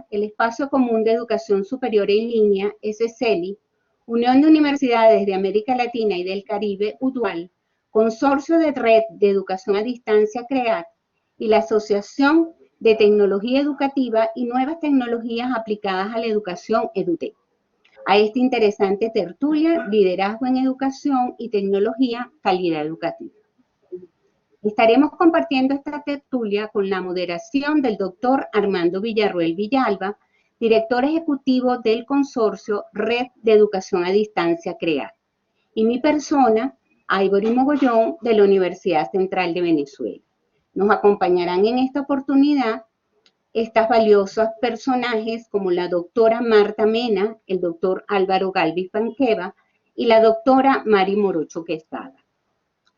el Espacio Común de Educación Superior en Línea, SCELI, Unión de Universidades de América Latina y del Caribe, UDUAL, Consorcio de Red de Educación a Distancia, CREAD, y la Asociación de Tecnología Educativa y Nuevas Tecnologías Aplicadas a la Educación, EDUTEC. A esta interesante tertulia, Liderazgo en Educación y Tecnología, Calidad Educativa. Estaremos compartiendo esta tertulia con la moderación del doctor Armando Villarroel Villalba, director ejecutivo del consorcio Red de Educación a Distancia, CREAD, y mi persona, Ivory Mogollón, de la Universidad Central de Venezuela. Nos acompañarán en esta oportunidad estas valiosas personajes como la doctora Marta Mena, el doctor Álvaro Galvis Panqueva y la doctora Mari Morocho Quesada.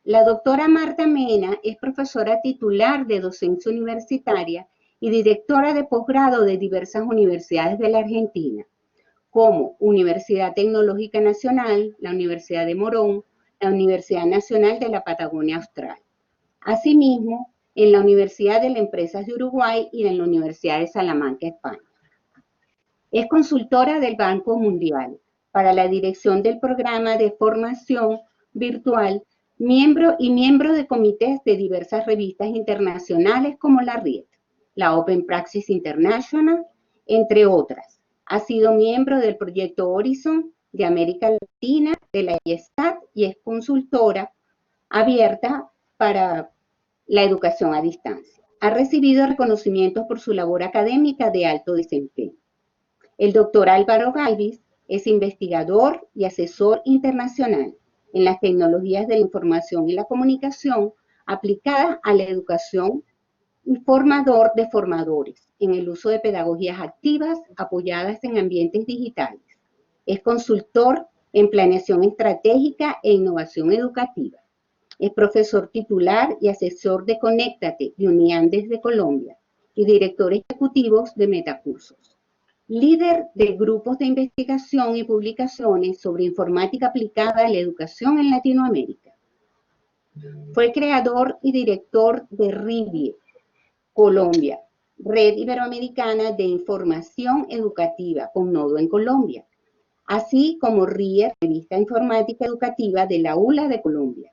La doctora Marta Mena es profesora titular de docencia universitaria y directora de posgrado de diversas universidades de la Argentina, como Universidad Tecnológica Nacional, la Universidad de Morón, la Universidad Nacional de la Patagonia Austral. Asimismo, en la Universidad de las Empresas de Uruguay y en la Universidad de Salamanca, España. Es consultora del Banco Mundial para la dirección del programa de formación virtual, miembro de comités de diversas revistas internacionales como la RIET, la Open Praxis International, entre otras. Ha sido miembro del proyecto Horizon de América Latina, de la IESAT, y es consultora abierta para la educación a distancia. Ha recibido reconocimientos por su labor académica de alto desempeño. El doctor Álvaro Galvis es investigador y asesor internacional en las tecnologías de la información y la comunicación aplicadas a la educación y formador de formadores en el uso de pedagogías activas apoyadas en ambientes digitales. Es consultor en planeación estratégica e innovación educativa. Es profesor titular y asesor de Conéctate de UNIAN desde Colombia y director ejecutivo de Metacursos. Líder de grupos de investigación y publicaciones sobre informática aplicada a la educación en Latinoamérica. Fue creador y director de RIVIE, Colombia, Red Iberoamericana de Información Educativa con nodo en Colombia, así como RIE, Revista Informática Educativa de la ULA de Colombia.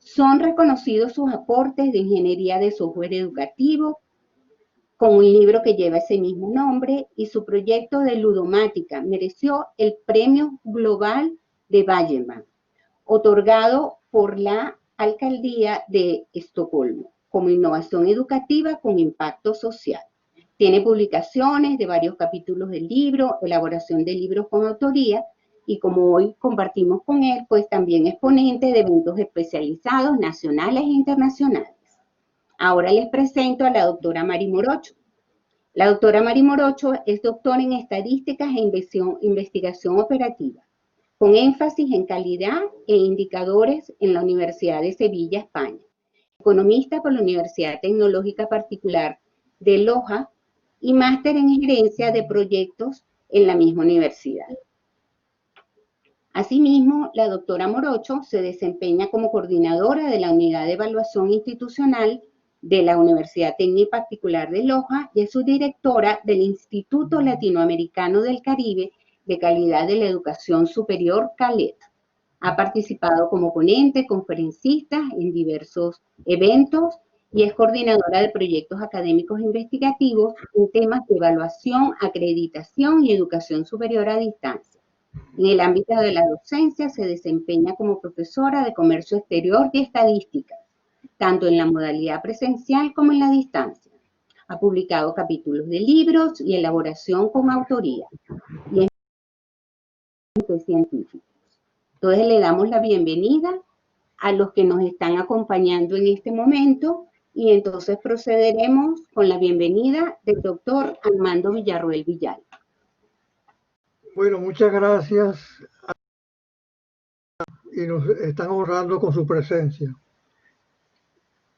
Son reconocidos sus aportes de ingeniería de software educativo, con un libro que lleva ese mismo nombre, y su proyecto de ludomática mereció el Premio Global de Valleman, otorgado por la Alcaldía de Estocolmo, como innovación educativa con impacto social. Tiene publicaciones de varios capítulos del libro, elaboración de libros con autoría, y como hoy compartimos con él, pues también es ponente de eventos especializados nacionales e internacionales. Ahora les presento a la doctora Mari Morocho. La doctora Mari Morocho es doctora en estadísticas e investigación operativa, con énfasis en calidad e indicadores en la Universidad de Sevilla, España. Economista por la Universidad Tecnológica Particular de Loja y máster en gerencia de proyectos en la misma universidad. Asimismo, la doctora Morocho se desempeña como coordinadora de la Unidad de Evaluación Institucional de la Universidad Técnica Particular de Loja y es subdirectora del Instituto Latinoamericano del Caribe de Calidad de la Educación Superior, CALED. Ha participado como ponente, conferencista en diversos eventos y es coordinadora de proyectos académicos investigativos en temas de evaluación, acreditación y educación superior a distancia. En el ámbito de la docencia se desempeña como profesora de comercio exterior y estadística, tanto en la modalidad presencial como en la distancia. Ha publicado capítulos de libros y elaboración con autoría y es científico. Entonces le damos la bienvenida a los que nos están acompañando en este momento y entonces procederemos con la bienvenida del doctor Armando Villarroel Villalba. Bueno, muchas gracias y nos están honrando con su presencia.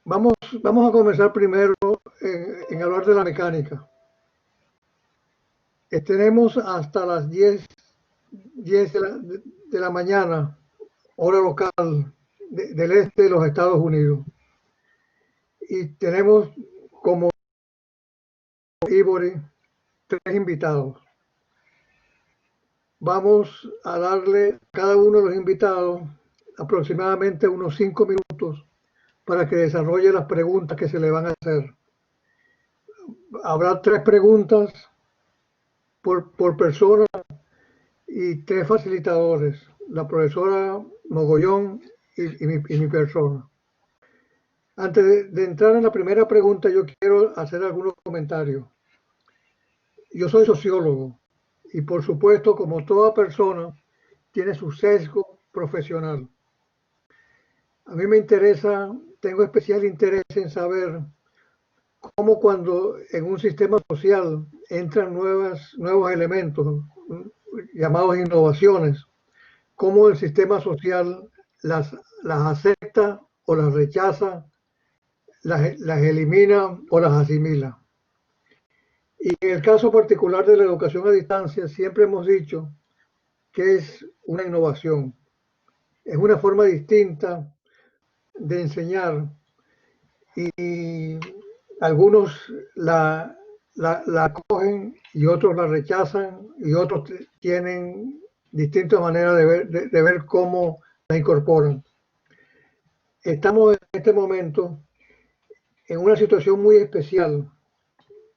Vamos a comenzar primero en hablar de la mecánica. Tenemos hasta las 10 de la mañana, hora local del este de los Estados Unidos. Y tenemos como Ivory tres invitados. Vamos a darle a cada uno de los invitados aproximadamente unos 5 minutos para que desarrolle las preguntas que se le van a hacer. Habrá 3 preguntas por persona y 3 facilitadores, la profesora Mogollón y mi persona. Antes de entrar en la primera pregunta, yo quiero hacer algunos comentarios. Yo soy sociólogo y por supuesto, como toda persona, tiene su sesgo profesional. A mí me interesa, tengo especial interés en saber cómo cuando en un sistema social entran nuevos elementos llamados innovaciones, cómo el sistema social las acepta o las rechaza, las elimina o las asimila. Y en el caso particular de la educación a distancia, siempre hemos dicho que es una innovación, es una forma distinta de enseñar y algunos la acogen y otros la rechazan y otros tienen distintas maneras de ver cómo la incorporan. Estamos en este momento en una situación muy especial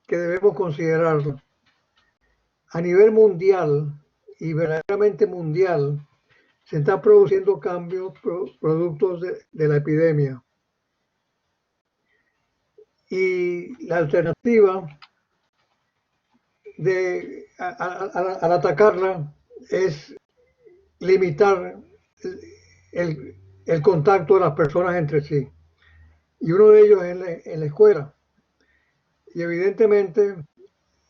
que debemos considerarla. A nivel mundial y verdaderamente mundial, se están produciendo cambios productos de la epidemia. Y la alternativa al atacarla es limitar el contacto de las personas entre sí. Y uno de ellos es en la escuela. Y evidentemente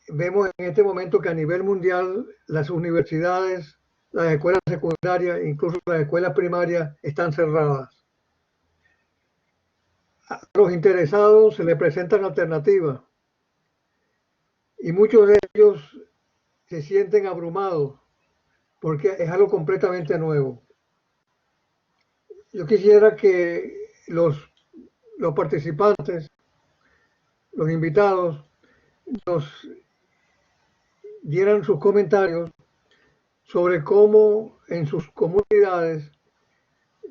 vemos en este momento que a nivel mundial las universidades, las escuelas secundarias, incluso las escuelas primarias están cerradas. A los interesados se les presentan alternativas y muchos de ellos se sienten abrumados porque es algo completamente nuevo. Yo quisiera que los participantes, los invitados, nos dieran sus comentarios sobre cómo en sus comunidades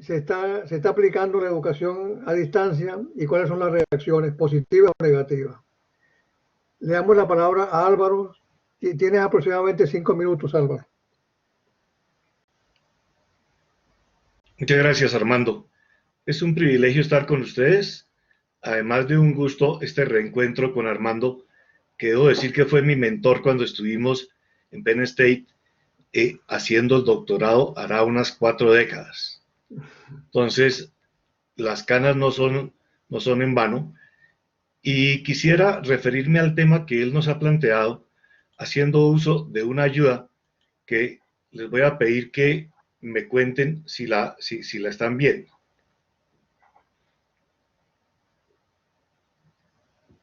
se está aplicando la educación a distancia y cuáles son las reacciones positivas o negativas. Le damos la palabra a Álvaro. Tienes aproximadamente 5 minutos, Álvaro. Muchas gracias, Armando. Es un privilegio estar con ustedes, además de un gusto este reencuentro con Armando, que debo decir que fue mi mentor cuando estuvimos en Penn State haciendo el doctorado hará unas 4 décadas. Entonces, las canas no son en vano. Y quisiera referirme al tema que él nos ha planteado, haciendo uso de una ayuda que les voy a pedir que me cuenten si la están viendo.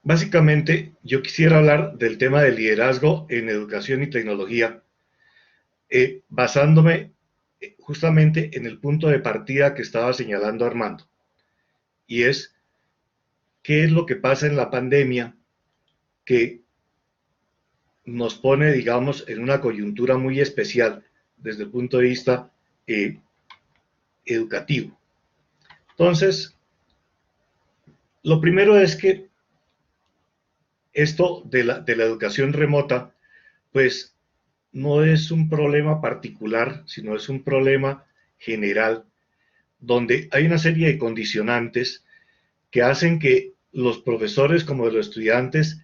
Básicamente, yo quisiera hablar del tema del liderazgo en educación y tecnología, basándome justamente en el punto de partida que estaba señalando Armando, y es qué es lo que pasa en la pandemia que nos pone, digamos, en una coyuntura muy especial desde el punto de vista educativo. Entonces, lo primero es que esto de la educación remota, pues no es un problema particular, sino es un problema general, donde hay una serie de condicionantes que hacen que los profesores como los estudiantes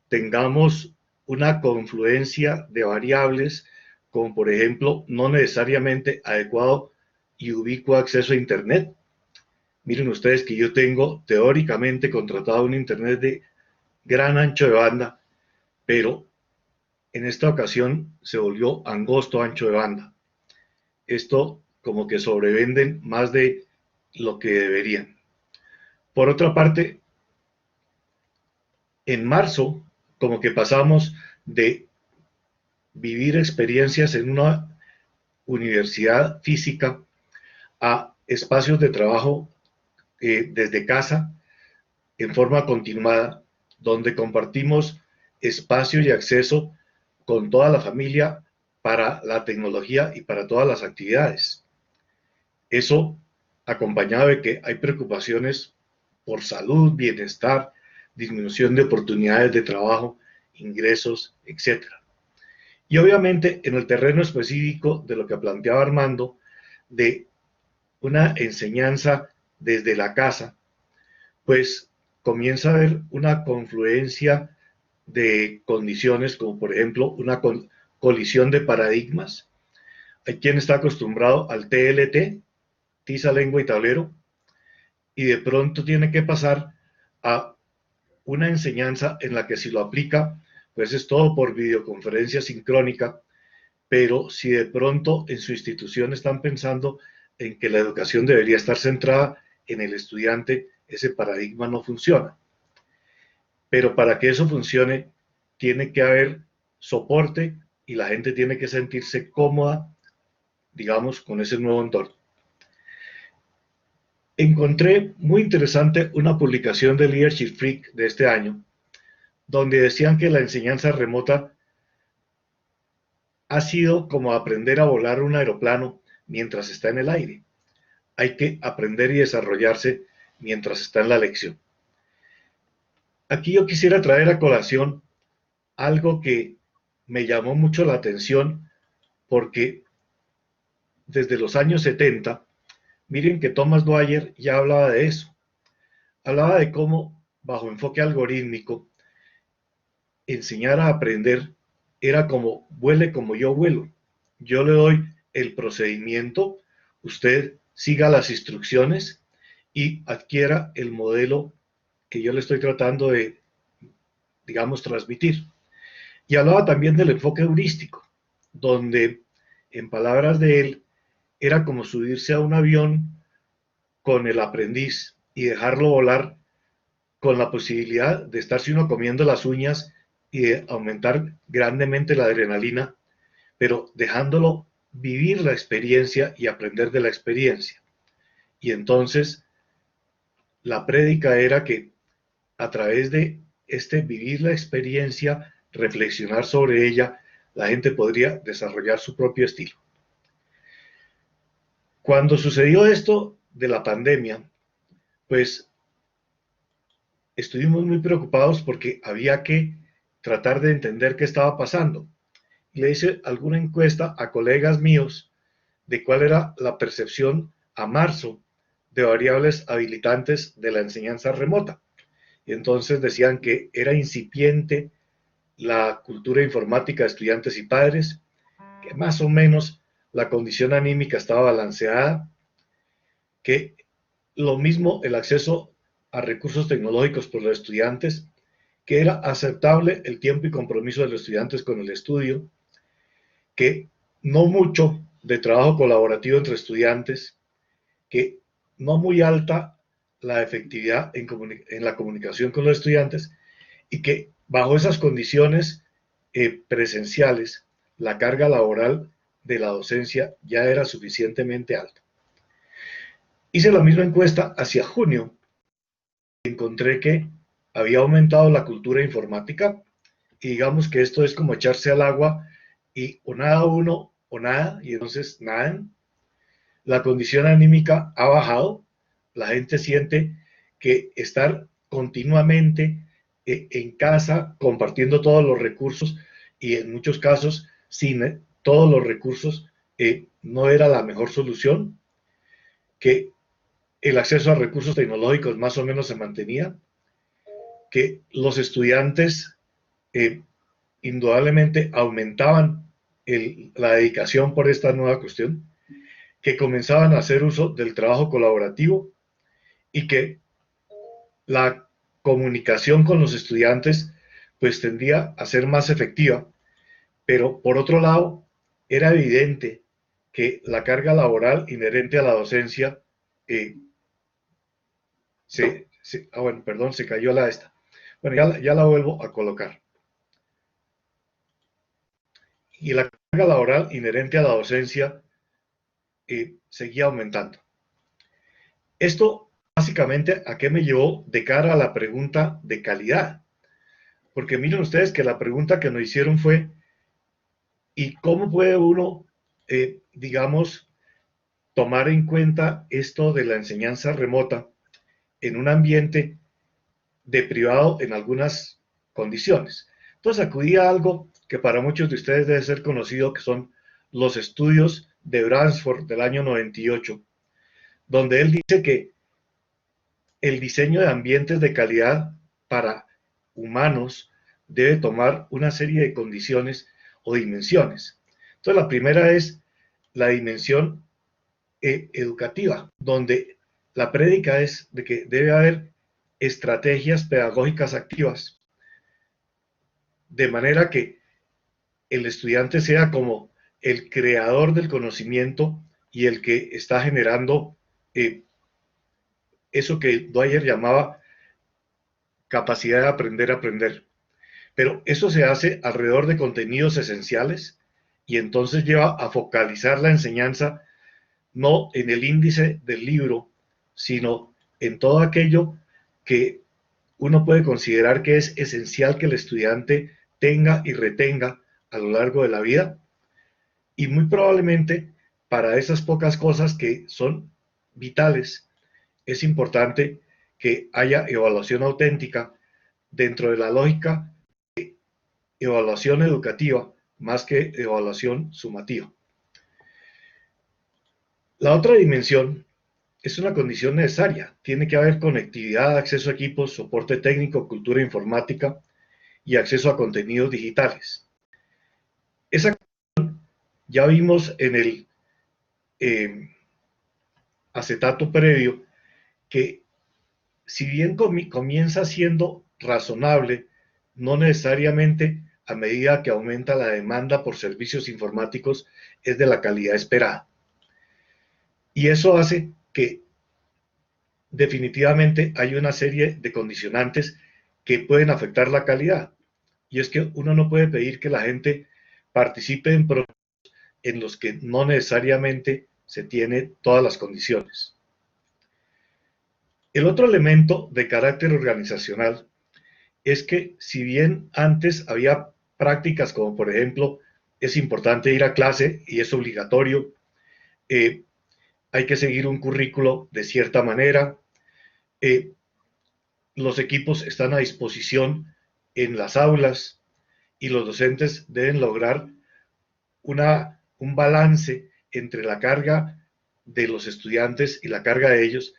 tengamos una confluencia de variables, como por ejemplo, no necesariamente adecuado y ubicuo acceso a Internet. Miren ustedes que yo tengo teóricamente contratado un Internet de gran ancho de banda, pero en esta ocasión se volvió angosto ancho de banda. Esto como que sobrevenden más de lo que deberían. Por otra parte, en marzo, como que pasamos de vivir experiencias en una universidad física a espacios de trabajo desde casa en forma continuada, donde compartimos espacio y acceso con toda la familia para la tecnología y para todas las actividades. Eso acompañado de que hay preocupaciones por salud, bienestar, disminución de oportunidades de trabajo, ingresos, etc. Y obviamente en el terreno específico de lo que planteaba Armando, de una enseñanza desde la casa, pues comienza a haber una confluencia de condiciones, como por ejemplo una colisión de paradigmas. Hay quien está acostumbrado al TLT, tiza, lengua y tablero, y de pronto tiene que pasar a una enseñanza en la que si lo aplica, pues es todo por videoconferencia sincrónica, pero si de pronto en su institución están pensando en que la educación debería estar centrada en el estudiante, ese paradigma no funciona. Pero para que eso funcione, tiene que haber soporte y la gente tiene que sentirse cómoda, digamos, con ese nuevo entorno. Encontré muy interesante una publicación de Leadership Freak de este año, donde decían que la enseñanza remota ha sido como aprender a volar un aeroplano mientras está en el aire. Hay que aprender y desarrollarse mientras está en la lección. Aquí yo quisiera traer a colación algo que me llamó mucho la atención porque desde los años 70, miren que Thomas Dwyer ya hablaba de eso. Hablaba de cómo, bajo enfoque algorítmico, enseñar a aprender era como vuele como yo vuelo. Yo le doy el procedimiento, usted siga las instrucciones y adquiera el modelo que yo le estoy tratando de, digamos, transmitir. Y hablaba también del enfoque heurístico, donde, en palabras de él, era como subirse a un avión con el aprendiz y dejarlo volar con la posibilidad de estarse uno comiendo las uñas y de aumentar grandemente la adrenalina, pero dejándolo vivir la experiencia y aprender de la experiencia. Y entonces la prédica era que a través de vivir la experiencia, reflexionar sobre ella, la gente podría desarrollar su propio estilo. Cuando sucedió esto de la pandemia, pues estuvimos muy preocupados porque había que tratar de entender qué estaba pasando. Le hice alguna encuesta a colegas míos de cuál era la percepción a marzo de variables habilitantes de la enseñanza remota. Y entonces decían que era incipiente la cultura informática de estudiantes y padres, que más o menos la condición anímica estaba balanceada, que lo mismo el acceso a recursos tecnológicos por los estudiantes, que era aceptable el tiempo y compromiso de los estudiantes con el estudio, que no mucho de trabajo colaborativo entre estudiantes, que no muy alta la efectividad en la comunicación con los estudiantes y que bajo esas condiciones presenciales la carga laboral de la docencia ya era suficientemente alta. Hice la misma encuesta hacia junio. Encontré que había aumentado la cultura informática y digamos que esto es como echarse al agua y o nada uno o nada, y entonces nadan. La condición anímica ha bajado, la gente siente que estar continuamente en casa compartiendo todos los recursos y en muchos casos sin todos los recursos no era la mejor solución, que el acceso a recursos tecnológicos más o menos se mantenía, que los estudiantes indudablemente aumentaban la dedicación por esta nueva cuestión, que comenzaban a hacer uso del trabajo colaborativo y que la comunicación con los estudiantes pues tendía a ser más efectiva, pero por otro lado era evidente que la carga laboral inherente a la docencia se cayó la esta. Bueno, ya la vuelvo a colocar. Y la carga laboral inherente a la docencia seguía aumentando. Esto básicamente a qué me llevó de cara a la pregunta de calidad. Porque miren ustedes que la pregunta que nos hicieron fue ¿Y cómo puede uno, digamos, tomar en cuenta esto de la enseñanza remota en un ambiente de privado en algunas condiciones? Entonces acudí a algo que para muchos de ustedes debe ser conocido, que son los estudios de Bransford del año 98, donde él dice que el diseño de ambientes de calidad para humanos debe tomar una serie de condiciones o dimensiones. Entonces la primera es la dimensión educativa, donde la prédica es de que debe haber estrategias pedagógicas activas, de manera que el estudiante sea como el creador del conocimiento y el que está generando eso que Dwyer llamaba capacidad de aprender a aprender. Pero eso se hace alrededor de contenidos esenciales y entonces lleva a focalizar la enseñanza no en el índice del libro, sino en todo aquello que uno puede considerar que es esencial que el estudiante tenga y retenga a lo largo de la vida. Y muy probablemente para esas pocas cosas que son vitales, es importante que haya evaluación auténtica dentro de la lógica de evaluación educativa más que evaluación sumativa. La otra dimensión es una condición necesaria. Tiene que haber conectividad, acceso a equipos, soporte técnico, cultura informática y acceso a contenidos digitales. Esa ya vimos en el acetato previo que si bien comienza siendo razonable, no necesariamente a medida que aumenta la demanda por servicios informáticos es de la calidad esperada. Y eso hace que definitivamente hay una serie de condicionantes que pueden afectar la calidad. Y es que uno no puede pedir que la gente participe en procesos en los que no necesariamente se tiene todas las condiciones. El otro elemento de carácter organizacional es que si bien antes había prácticas como por ejemplo es importante ir a clase y es obligatorio, hay que seguir un currículo de cierta manera, los equipos están a disposición en las aulas y los docentes deben lograr un balance entre la carga de los estudiantes y la carga de ellos.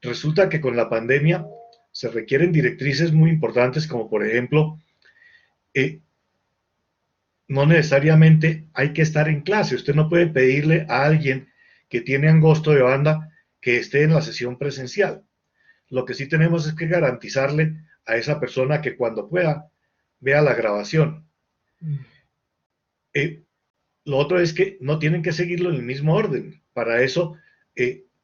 Resulta que con la pandemia se requieren directrices muy importantes como por ejemplo, no necesariamente hay que estar en clase. Usted no puede pedirle a alguien que tiene angosto de banda que esté en la sesión presencial. Lo que sí tenemos es que garantizarle a esa persona que cuando pueda vea la grabación. Lo otro es que no tienen que seguirlo en el mismo orden. Para eso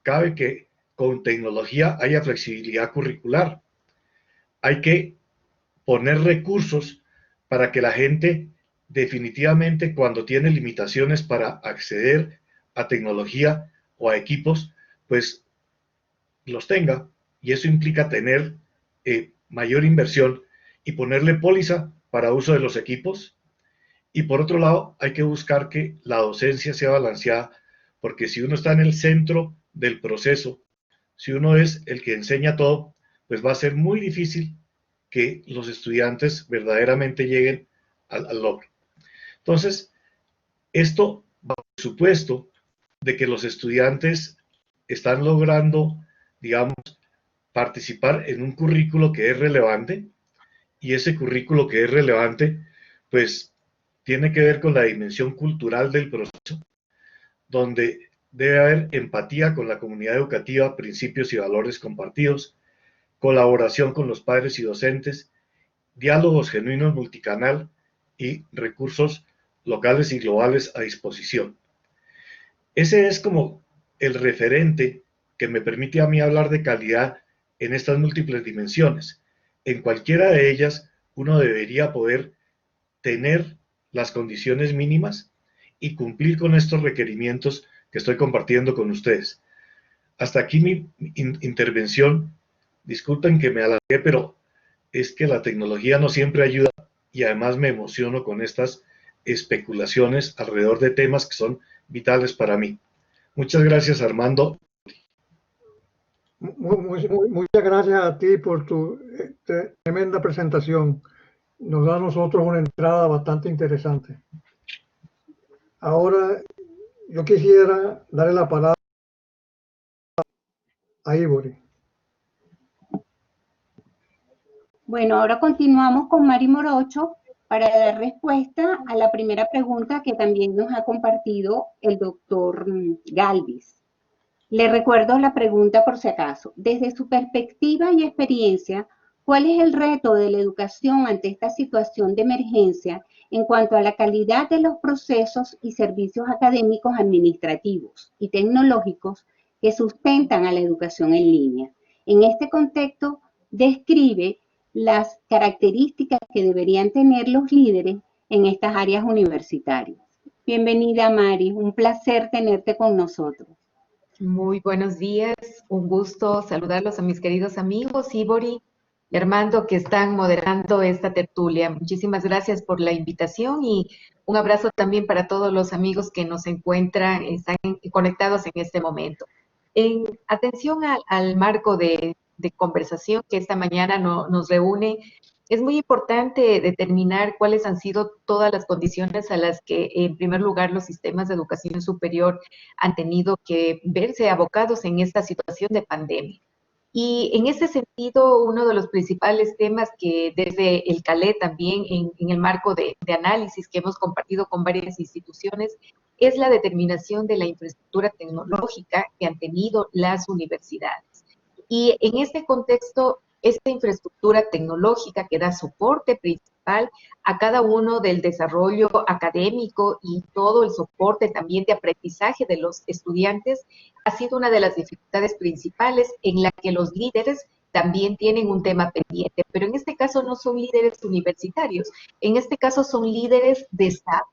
cabe que con tecnología haya flexibilidad curricular. Hay que poner recursos para que la gente definitivamente cuando tiene limitaciones para acceder a tecnología o a equipos, pues los tenga. Y eso implica tener mayor inversión y ponerle póliza para uso de los equipos. Y por otro lado, hay que buscar que la docencia sea balanceada, porque si uno está en el centro del proceso, si uno es el que enseña todo, pues va a ser muy difícil que los estudiantes verdaderamente lleguen al logro. Entonces, esto bajo el supuesto de que los estudiantes están logrando, digamos, participar en un currículo que es relevante, y ese currículo que es relevante, pues tiene que ver con la dimensión cultural del proceso, donde debe haber empatía con la comunidad educativa, principios y valores compartidos, colaboración con los padres y docentes, diálogos genuinos multicanal y recursos locales y globales a disposición. Ese es como el referente que me permite a mí hablar de calidad en estas múltiples dimensiones. En cualquiera de ellas, uno debería poder tener las condiciones mínimas y cumplir con estos requerimientos que estoy compartiendo con ustedes. Hasta aquí mi intervención. Disculpen que me alargué, pero es que la tecnología no siempre ayuda y además me emociono con estas especulaciones alrededor de temas que son vitales para mí. Muchas gracias, Armando. Muchas gracias a ti por tu tremenda presentación. Nos da a nosotros una entrada bastante interesante. Ahora yo quisiera darle la palabra a Ivory. Bueno, ahora continuamos con Mari Morocho para dar respuesta a la primera pregunta que también nos ha compartido el doctor Galvis. Le recuerdo la pregunta por si acaso. Desde su perspectiva y experiencia, ¿cuál es el reto de la educación ante esta situación de emergencia en cuanto a la calidad de los procesos y servicios académicos, administrativos y tecnológicos que sustentan a la educación en línea? En este contexto, describe las características que deberían tener los líderes en estas áreas universitarias. Bienvenida, Mari. Un placer tenerte con nosotros. Muy buenos días, un gusto saludarlos a mis queridos amigos, Ivory y Armando, que están moderando esta tertulia. Muchísimas gracias por la invitación y un abrazo también para todos los amigos que nos encuentran, están conectados en este momento. En atención al marco de conversación que esta mañana nos reúne, es muy importante determinar cuáles han sido todas las condiciones a las que, en primer lugar, los sistemas de educación superior han tenido que verse abocados en esta situación de pandemia. Y en ese sentido, uno de los principales temas que desde el CALE también, en el marco de análisis que hemos compartido con varias instituciones, es la determinación de la infraestructura tecnológica que han tenido las universidades. Y en este contexto, esta infraestructura tecnológica que da soporte principal a cada uno del desarrollo académico y todo el soporte también de aprendizaje de los estudiantes ha sido una de las dificultades principales en la que los líderes también tienen un tema pendiente, pero en este caso no son líderes universitarios, en este caso son líderes de Estado,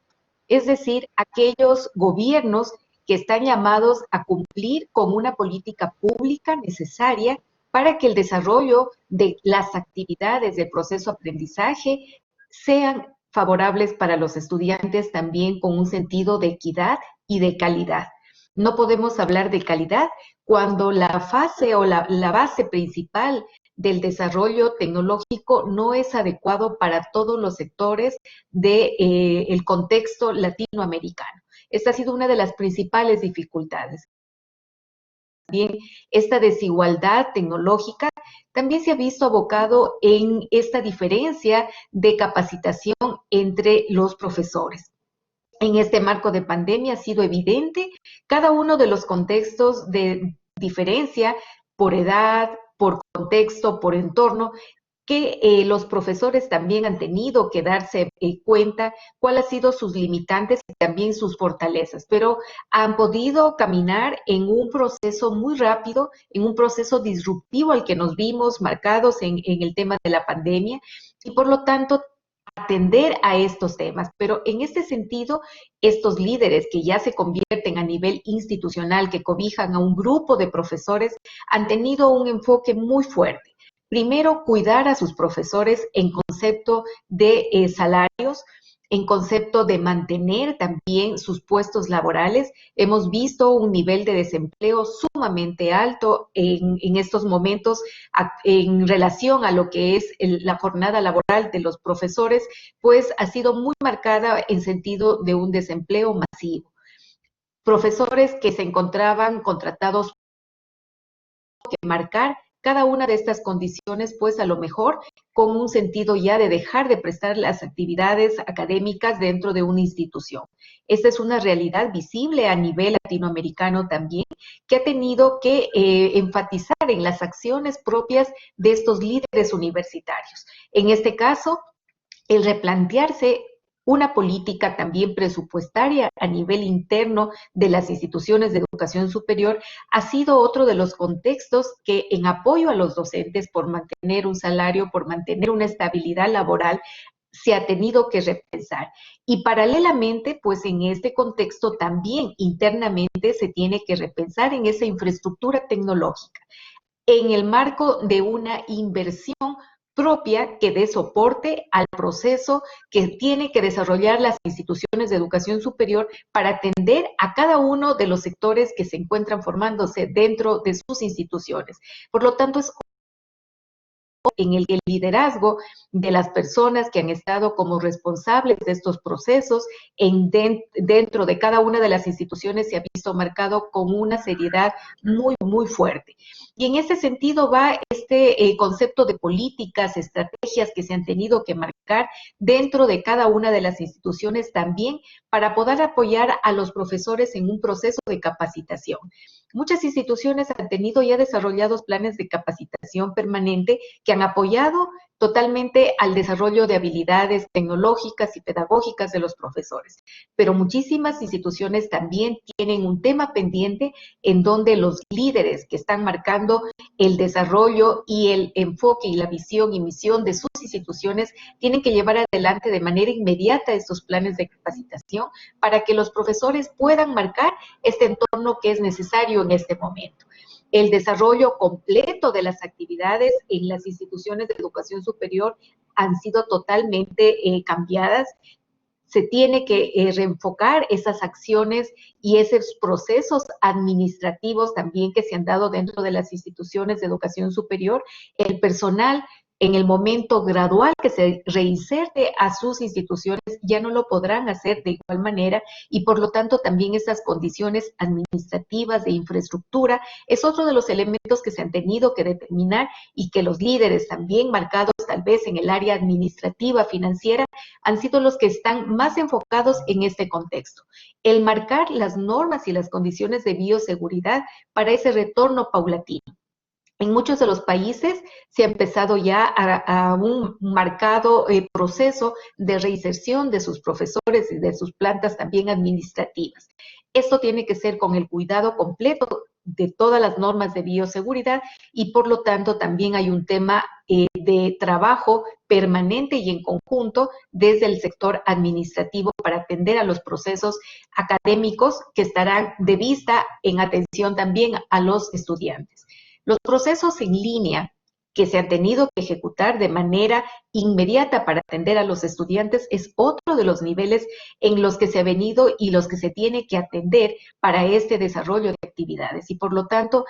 es decir, aquellos gobiernos que están llamados a cumplir con una política pública necesaria para que el desarrollo de las actividades del proceso de aprendizaje sean favorables para los estudiantes también con un sentido de equidad y de calidad. No podemos hablar de calidad cuando la fase o la base principal del desarrollo tecnológico no es adecuado para todos los sectores del contexto latinoamericano. Esta ha sido una de las principales dificultades. También esta desigualdad tecnológica también se ha visto abocado en esta diferencia de capacitación entre los profesores. En este marco de pandemia ha sido evidente cada uno de los contextos de diferencia por edad, por contexto, por entorno, que los profesores también han tenido que darse cuenta cuáles han sido sus limitantes y también sus fortalezas, pero han podido caminar en un proceso muy rápido, en un proceso disruptivo al que nos vimos marcados en el tema de la pandemia y por lo tanto atender a estos temas. Pero en este sentido, estos líderes que ya se convierten a nivel institucional, que cobijan a un grupo de profesores, han tenido un enfoque muy fuerte. Primero, cuidar a sus profesores en concepto de salarios, en concepto de mantener también sus puestos laborales. Hemos visto un nivel de desempleo sumamente alto en estos momentos en relación a lo que es la jornada laboral de los profesores, pues ha sido muy marcada en sentido de un desempleo masivo. Profesores que se encontraban contratados que marcar cada una de estas condiciones, pues a lo mejor con un sentido ya de dejar de prestar las actividades académicas dentro de una institución. Esta es una realidad visible a nivel latinoamericano también, que ha tenido que enfatizar en las acciones propias de estos líderes universitarios. En este caso, el replantearse una política también presupuestaria a nivel interno de las instituciones de educación superior ha sido otro de los contextos que en apoyo a los docentes por mantener un salario, por mantener una estabilidad laboral, se ha tenido que repensar. Y paralelamente, pues en este contexto también internamente se tiene que repensar en esa infraestructura tecnológica, en el marco de una inversión propia que dé soporte al proceso que tienen que desarrollar las instituciones de educación superior para atender a cada uno de los sectores que se encuentran formándose dentro de sus instituciones. Por lo tanto, es en el que el liderazgo de las personas que han estado como responsables de estos procesos dentro de cada una de las instituciones se ha visto marcado con una seriedad muy, muy fuerte. Y en ese sentido va este concepto de políticas, estrategias que se han tenido que marcar dentro de cada una de las instituciones también para poder apoyar a los profesores en un proceso de capacitación. Muchas instituciones han tenido ya desarrollados planes de capacitación permanente que han apoyado totalmente al desarrollo de habilidades tecnológicas y pedagógicas de los profesores. Pero muchísimas instituciones también tienen un tema pendiente en donde los líderes que están marcando el desarrollo y el enfoque y la visión y misión de sus instituciones tienen que llevar adelante de manera inmediata estos planes de capacitación para que los profesores puedan marcar este entorno que es necesario en este momento. El desarrollo completo de las actividades en las instituciones de educación superior han sido totalmente cambiadas. Se tiene que reenfocar esas acciones y esos procesos administrativos también que se han dado dentro de las instituciones de educación superior. El personal, en el momento gradual que se reinserte a sus instituciones, ya no lo podrán hacer de igual manera y por lo tanto también esas condiciones administrativas de infraestructura es otro de los elementos que se han tenido que determinar y que los líderes también marcados tal vez en el área administrativa, financiera, han sido los que están más enfocados en este contexto. El marcar las normas y las condiciones de bioseguridad para ese retorno paulatino. En muchos de los países se ha empezado ya a un marcado proceso de reinserción de sus profesores y de sus plantas también administrativas. Esto tiene que ser con el cuidado completo de todas las normas de bioseguridad y por lo tanto también hay un tema de trabajo permanente y en conjunto desde el sector administrativo para atender a los procesos académicos que estarán de vista en atención también a los estudiantes. Los procesos en línea que se han tenido que ejecutar de manera inmediata para atender a los estudiantes es otro de los niveles en los que se ha venido y los que se tiene que atender para este desarrollo de actividades. Y por lo tanto,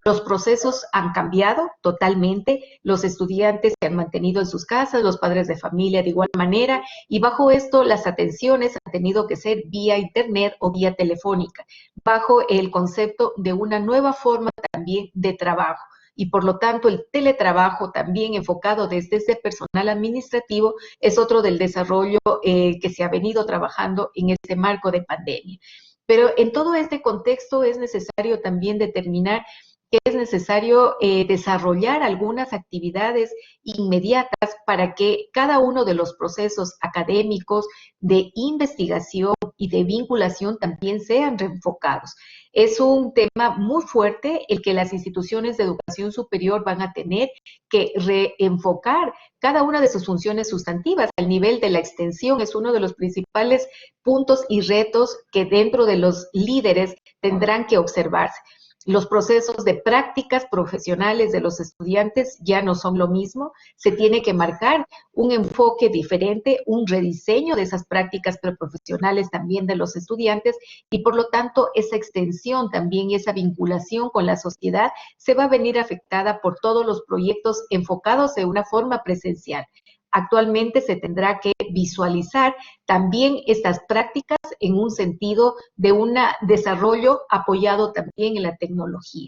los procesos han cambiado totalmente, los estudiantes se han mantenido en sus casas, los padres de familia de igual manera, y bajo esto las atenciones han tenido que ser vía internet o vía telefónica, bajo el concepto de una nueva forma también de trabajo. Y por lo tanto el teletrabajo también enfocado desde ese personal administrativo es otro del desarrollo que se ha venido trabajando en este marco de pandemia. Pero en todo este contexto es necesario también determinar que es necesario desarrollar algunas actividades inmediatas para que cada uno de los procesos académicos de investigación y de vinculación también sean reenfocados. Es un tema muy fuerte el que las instituciones de educación superior van a tener que reenfocar cada una de sus funciones sustantivas. El nivel de la extensión es uno de los principales puntos y retos que dentro de los líderes tendrán que observarse. Los procesos de prácticas profesionales de los estudiantes ya no son lo mismo, se tiene que marcar un enfoque diferente, un rediseño de esas prácticas preprofesionales también de los estudiantes y por lo tanto esa extensión también y esa vinculación con la sociedad se va a venir afectada por todos los proyectos enfocados de una forma presencial. Actualmente se tendrá que visualizar también estas prácticas en un sentido de un desarrollo apoyado también en la tecnología.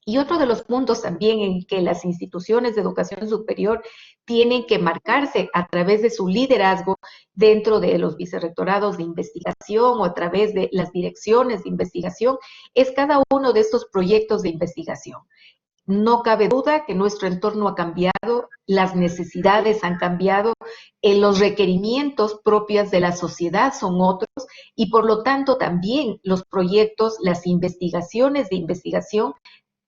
Y otro de los puntos también en que las instituciones de educación superior tienen que marcarse a través de su liderazgo dentro de los vicerrectorados de investigación o a través de las direcciones de investigación es cada uno de estos proyectos de investigación. No cabe duda que nuestro entorno ha cambiado, las necesidades han cambiado, los requerimientos propios de la sociedad son otros y por lo tanto también los proyectos, las investigaciones de investigación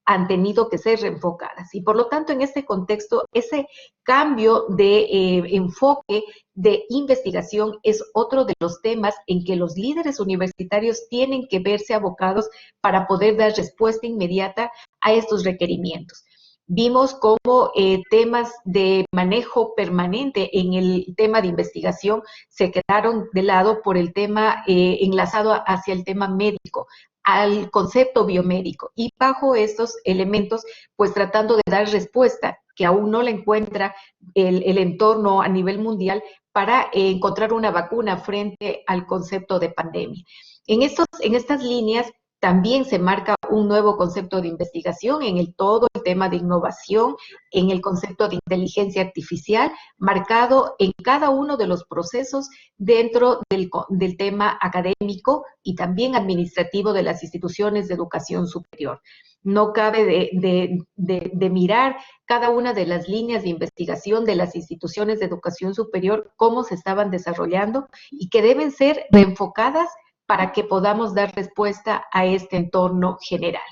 han tenido que ser reenfocadas. Y por lo tanto, en este contexto, ese cambio de enfoque de investigación es otro de los temas en que los líderes universitarios tienen que verse abocados para poder dar respuesta inmediata a estos requerimientos. vimos cómo temas de manejo permanente en el tema de investigación se quedaron de lado por el tema enlazado hacia el tema médico, al concepto biomédico, y bajo estos elementos, pues tratando de dar respuesta que aún no la encuentra el entorno a nivel mundial para encontrar una vacuna frente al concepto de pandemia. En estas líneas también se marca un nuevo concepto de investigación en todo el tema de innovación, en el concepto de inteligencia artificial, marcado en cada uno de los procesos dentro del tema académico y también administrativo de las instituciones de educación superior. No cabe de mirar cada una de las líneas de investigación de las instituciones de educación superior, cómo se estaban desarrollando y que deben ser reenfocadas para que podamos dar respuesta a este entorno general.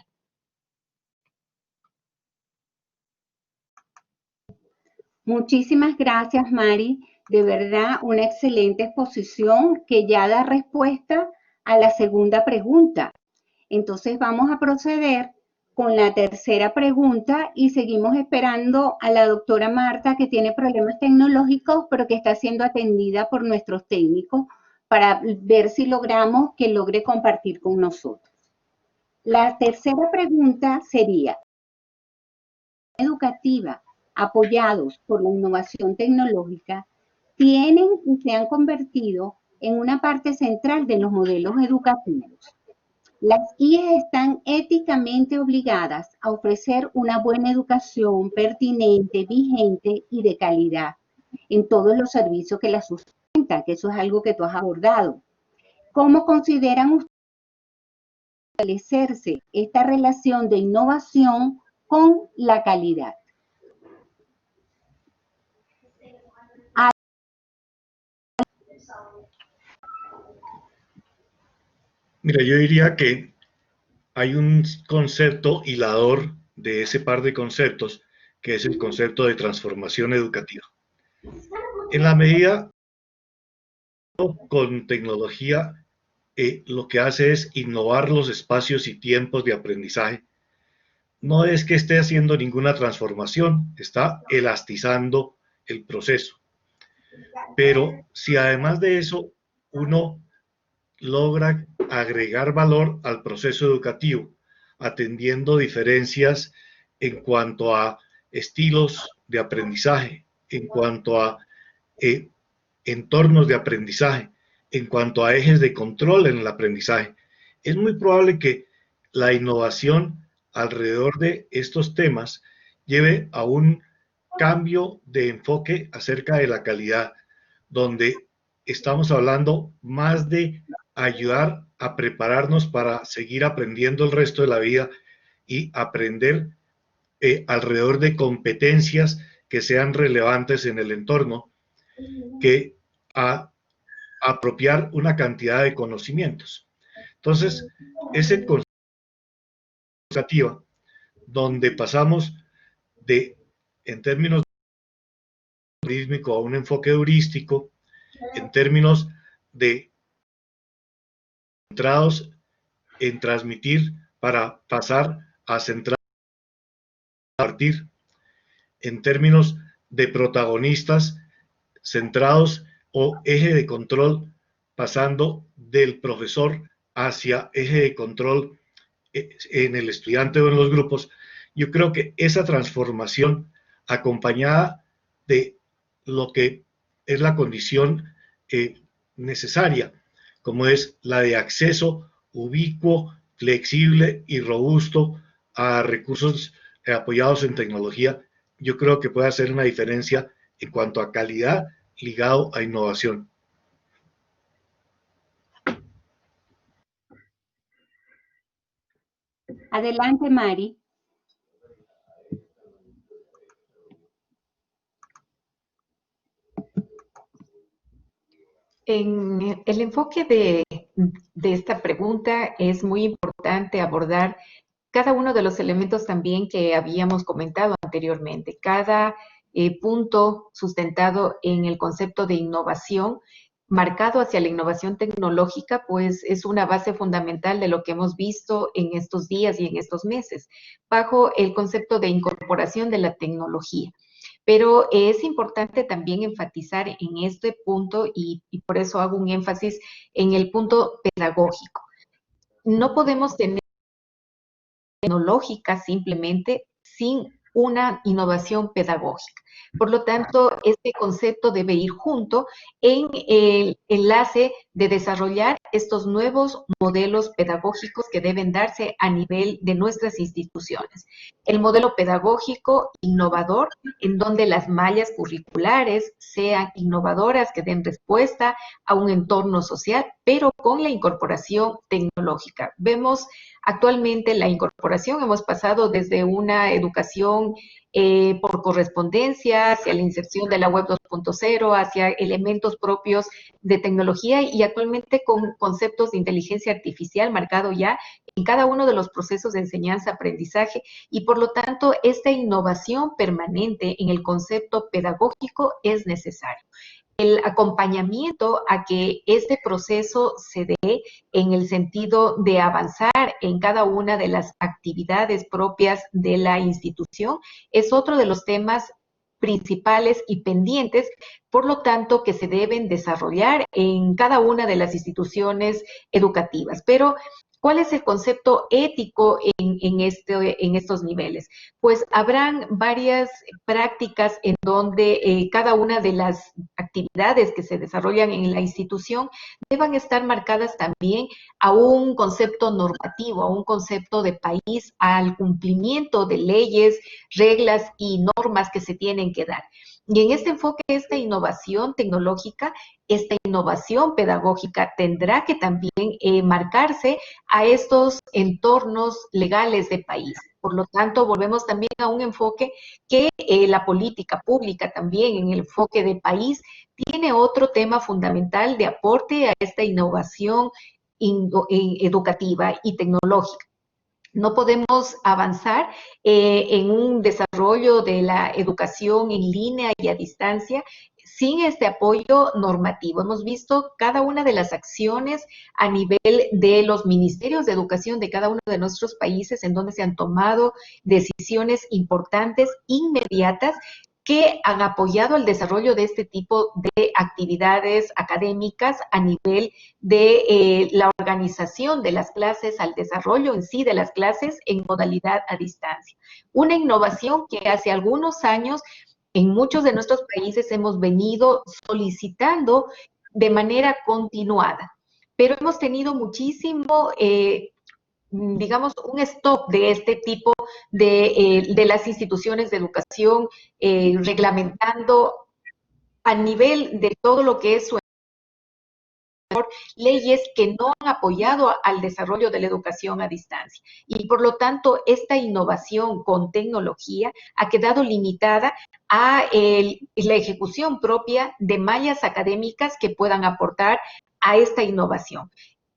Muchísimas gracias, Mari. De verdad, una excelente exposición que ya da respuesta a la segunda pregunta. Entonces vamos a proceder con la tercera pregunta y seguimos esperando a la doctora Marta, que tiene problemas tecnológicos, pero que está siendo atendida por nuestros técnicos para ver si logramos que logre compartir con nosotros. La tercera pregunta sería: educativa apoyados por la innovación tecnológica tienen y se han convertido en una parte central de los modelos educativos. Las IES están éticamente obligadas a ofrecer una buena educación pertinente, vigente y de calidad en todos los servicios que las sustentan, que eso es algo que tú has abordado. ¿Cómo consideran ustedes establecerse esta relación de innovación con la calidad? Mira, yo diría que hay un concepto hilador de ese par de conceptos, que es el concepto de transformación educativa. En la medida con tecnología, lo que hace es innovar los espacios y tiempos de aprendizaje. No es que esté haciendo ninguna transformación, está elastizando el proceso. Pero si además de eso uno logra agregar valor al proceso educativo, atendiendo diferencias en cuanto a estilos de aprendizaje, en cuanto a entornos de aprendizaje, en cuanto a ejes de control en el aprendizaje, es muy probable que la innovación alrededor de estos temas lleve a un cambio de enfoque acerca de la calidad, donde estamos hablando más de ayudar a prepararnos para seguir aprendiendo el resto de la vida y aprender alrededor de competencias que sean relevantes en el entorno, que a apropiar una cantidad de conocimientos. Entonces, ese concepto educativa, donde pasamos de, en términos turístico, a un enfoque heurístico, en términos de centrados en transmitir para pasar a centrar a partir, en términos de protagonistas centrados o eje de control, pasando del profesor hacia eje de control en el estudiante o en los grupos. Yo creo que esa transformación, acompañada de lo que es la condición necesaria, como es la de acceso ubicuo, flexible y robusto a recursos apoyados en tecnología, yo creo que puede hacer una diferencia en cuanto a calidad ligado a innovación. Adelante, Mari. En el enfoque de esta pregunta es muy importante abordar cada uno de los elementos también que habíamos comentado anteriormente. Cada punto sustentado en el concepto de innovación marcado hacia la innovación tecnológica, pues es una base fundamental de lo que hemos visto en estos días y en estos meses, bajo el concepto de incorporación de la tecnología. Pero es importante también enfatizar en este punto, y por eso hago un énfasis en el punto pedagógico. No podemos tener tecnológica simplemente sin una innovación pedagógica. Por lo tanto, este concepto debe ir junto en el enlace de desarrollar estos nuevos modelos pedagógicos que deben darse a nivel de nuestras instituciones. El modelo pedagógico innovador, en donde las mallas curriculares sean innovadoras, que den respuesta a un entorno social, pero con la incorporación tecnológica. Vemos actualmente la incorporación, hemos pasado desde una educación por correspondencia, hacia la inserción de la web 2.0, hacia elementos propios de tecnología y actualmente con conceptos de inteligencia artificial marcado ya en cada uno de los procesos de enseñanza-aprendizaje y por lo tanto esta innovación permanente en el concepto pedagógico es necesario. El acompañamiento a que este proceso se dé en el sentido de avanzar en cada una de las actividades propias de la institución es otro de los temas principales y pendientes, por lo tanto, que se deben desarrollar en cada una de las instituciones educativas. Pero ¿cuál es el concepto ético en estos niveles? Pues habrán varias prácticas en donde cada una de las actividades que se desarrollan en la institución deban estar marcadas también a un concepto normativo, a un concepto de país, al cumplimiento de leyes, reglas y normas que se tienen que dar. Y en este enfoque, esta innovación tecnológica, esta innovación pedagógica tendrá que también marcarse a estos entornos legales de país. Por lo tanto, volvemos también a un enfoque que la política pública también en el enfoque de país tiene otro tema fundamental de aporte a esta innovación educativa y tecnológica. No podemos avanzar en un desarrollo de la educación en línea y a distancia sin este apoyo normativo. Hemos visto cada una de las acciones a nivel de los ministerios de educación de cada uno de nuestros países en donde se han tomado decisiones importantes, inmediatas, que han apoyado el desarrollo de este tipo de actividades académicas a nivel de la organización de las clases, al desarrollo en sí de las clases en modalidad a distancia. Una innovación que hace algunos años en muchos de nuestros países hemos venido solicitando de manera continuada, pero hemos tenido muchísimo digamos, un stop de este tipo de las instituciones de educación, reglamentando a nivel de todo lo que es su leyes que no han apoyado al desarrollo de la educación a distancia. Y por lo tanto, esta innovación con tecnología ha quedado limitada a la ejecución propia de mallas académicas que puedan aportar a esta innovación.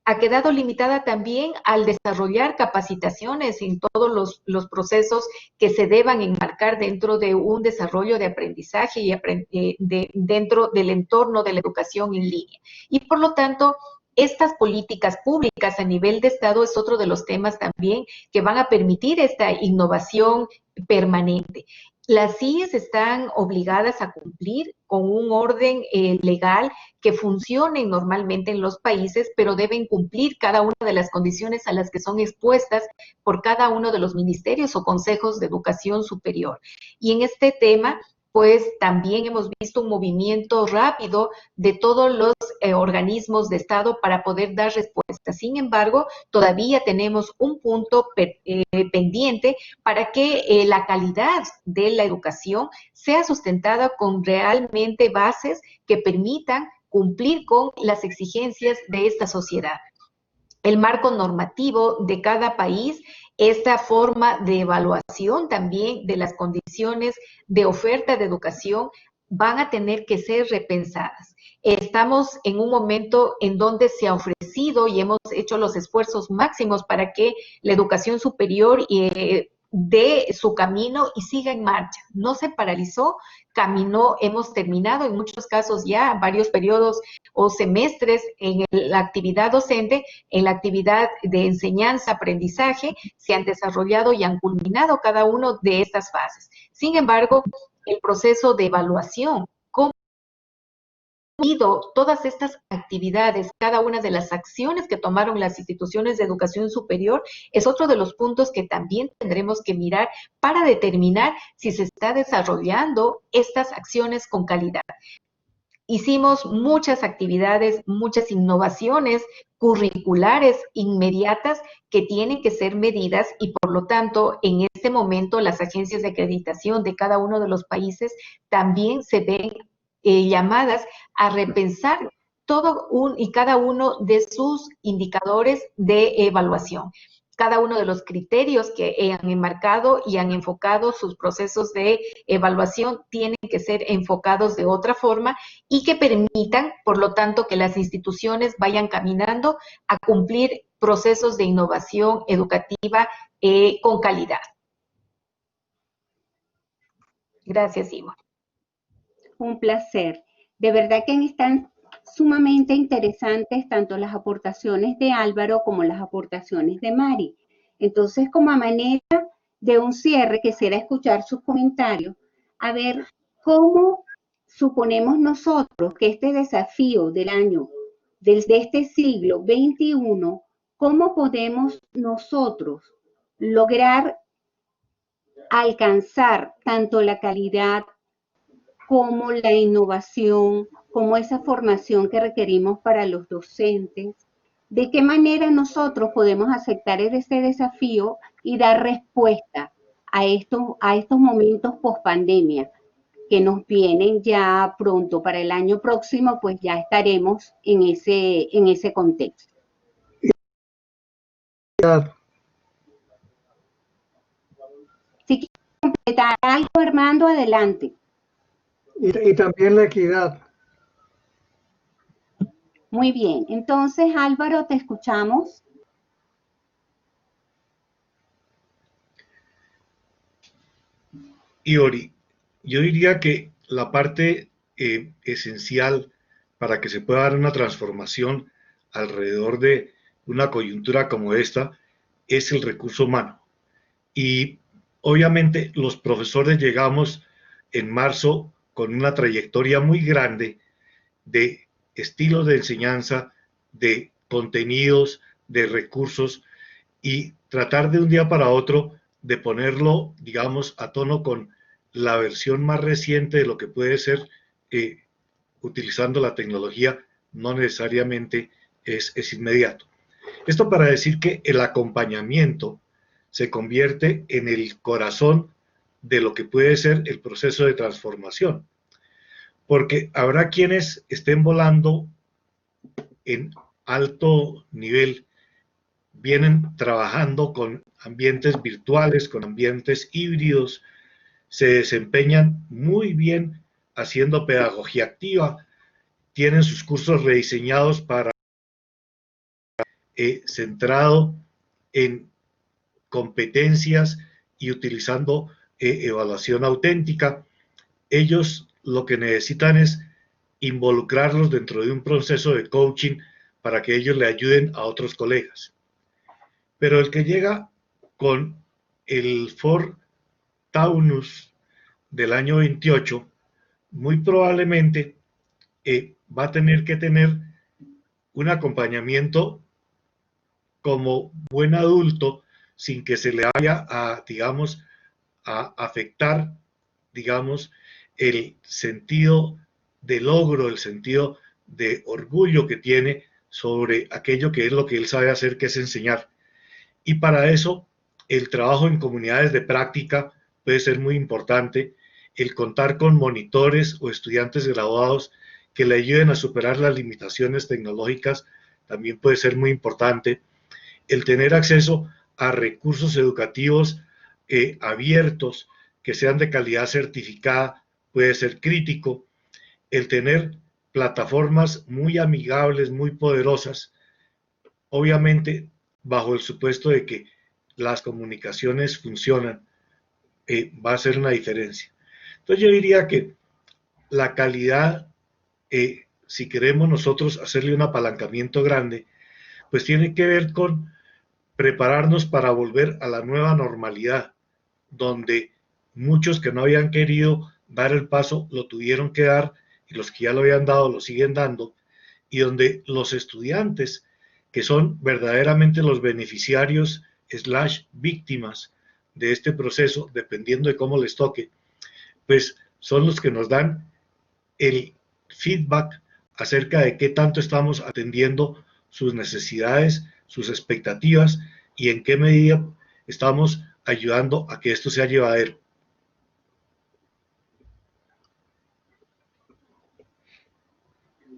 Ha quedado limitada también al desarrollar capacitaciones en todos los procesos que se deban enmarcar dentro de un desarrollo de aprendizaje y dentro del entorno de la educación en línea. Y por lo tanto, estas políticas públicas a nivel de Estado es otro de los temas también que van a permitir esta innovación permanente. Las CIES están obligadas a cumplir con un orden legal que funcione normalmente en los países, pero deben cumplir cada una de las condiciones a las que son expuestas por cada uno de los ministerios o consejos de educación superior. Y en este tema, pues también hemos visto un movimiento rápido de todos los organismos de Estado para poder dar respuesta. Sin embargo, todavía tenemos un punto pendiente para que la calidad de la educación sea sustentada con realmente bases que permitan cumplir con las exigencias de esta sociedad. El marco normativo de cada país, esta forma de evaluación también de las condiciones de oferta de educación van a tener que ser repensadas. Estamos en un momento en donde se ha ofrecido y hemos hecho los esfuerzos máximos para que la educación superior de su camino y siga en marcha. No se paralizó, caminó, hemos terminado en muchos casos ya varios periodos o semestres en la actividad docente, en la actividad de enseñanza, aprendizaje, se han desarrollado y han culminado cada uno de estas fases. Sin embargo, el proceso de evaluación, cómo todas estas actividades, cada una de las acciones que tomaron las instituciones de educación superior, es otro de los puntos que también tendremos que mirar para determinar si se está desarrollando estas acciones con calidad. Hicimos muchas actividades, muchas innovaciones curriculares inmediatas que tienen que ser medidas y por lo tanto en este momento las agencias de acreditación de cada uno de los países también se ven llamadas a repensar todo y cada uno de sus indicadores de evaluación, cada uno de los criterios que han enmarcado y han enfocado sus procesos de evaluación tienen que ser enfocados de otra forma y que permitan, por lo tanto, que las instituciones vayan caminando a cumplir procesos de innovación educativa con calidad. Gracias, Ivo. Un placer. De verdad que están sumamente interesantes tanto las aportaciones de Álvaro como las aportaciones de Mari. Entonces, como a manera de un cierre, quisiera escuchar sus comentarios, a ver cómo suponemos nosotros que este desafío del año, desde este siglo XXI, cómo podemos nosotros lograr alcanzar tanto la calidad como la innovación, como esa formación que requerimos para los docentes, de qué manera nosotros podemos aceptar ese desafío y dar respuesta a estos momentos post pandemia que nos vienen ya pronto. Para el año próximo, pues ya estaremos en ese contexto. Si quieres completar algo, Armando, adelante. Y también la equidad. Muy bien, entonces Álvaro, te escuchamos. Iori, yo diría que la parte esencial para que se pueda dar una transformación alrededor de una coyuntura como esta es el recurso humano. Y obviamente los profesores llegamos en marzo con una trayectoria muy grande de estilos de enseñanza, de contenidos, de recursos y tratar de un día para otro de ponerlo, digamos, a tono con la versión más reciente de lo que puede ser utilizando la tecnología, no necesariamente es inmediato. Esto para decir que el acompañamiento se convierte en el corazón de lo que puede ser el proceso de transformación. Porque habrá quienes estén volando en alto nivel, vienen trabajando con ambientes virtuales, con ambientes híbridos, se desempeñan muy bien haciendo pedagogía activa, tienen sus cursos rediseñados para centrado en competencias y utilizando evaluación auténtica. Ellos lo que necesitan es involucrarlos dentro de un proceso de coaching para que ellos le ayuden a otros colegas. Pero el que llega con el Ford Taunus del año 28, muy probablemente va a tener que tener un acompañamiento como buen adulto sin que se le vaya a, digamos, a afectar, digamos, el sentido de logro, el sentido de orgullo que tiene sobre aquello que es lo que él sabe hacer, que es enseñar. Y para eso, el trabajo en comunidades de práctica puede ser muy importante, el contar con monitores o estudiantes graduados que le ayuden a superar las limitaciones tecnológicas también puede ser muy importante, el tener acceso a recursos educativos abiertos que sean de calidad certificada puede ser crítico, el tener plataformas muy amigables, muy poderosas, obviamente bajo el supuesto de que las comunicaciones funcionan, va a ser una diferencia. Entonces yo diría que la calidad, si queremos nosotros hacerle un apalancamiento grande, pues tiene que ver con prepararnos para volver a la nueva normalidad, donde muchos que no habían querido dar el paso lo tuvieron que dar, y los que ya lo habían dado lo siguen dando, y donde los estudiantes, que son verdaderamente los beneficiarios / víctimas de este proceso, dependiendo de cómo les toque, pues son los que nos dan el feedback acerca de qué tanto estamos atendiendo sus necesidades, sus expectativas, y en qué medida estamos ayudando a que esto sea llevadero.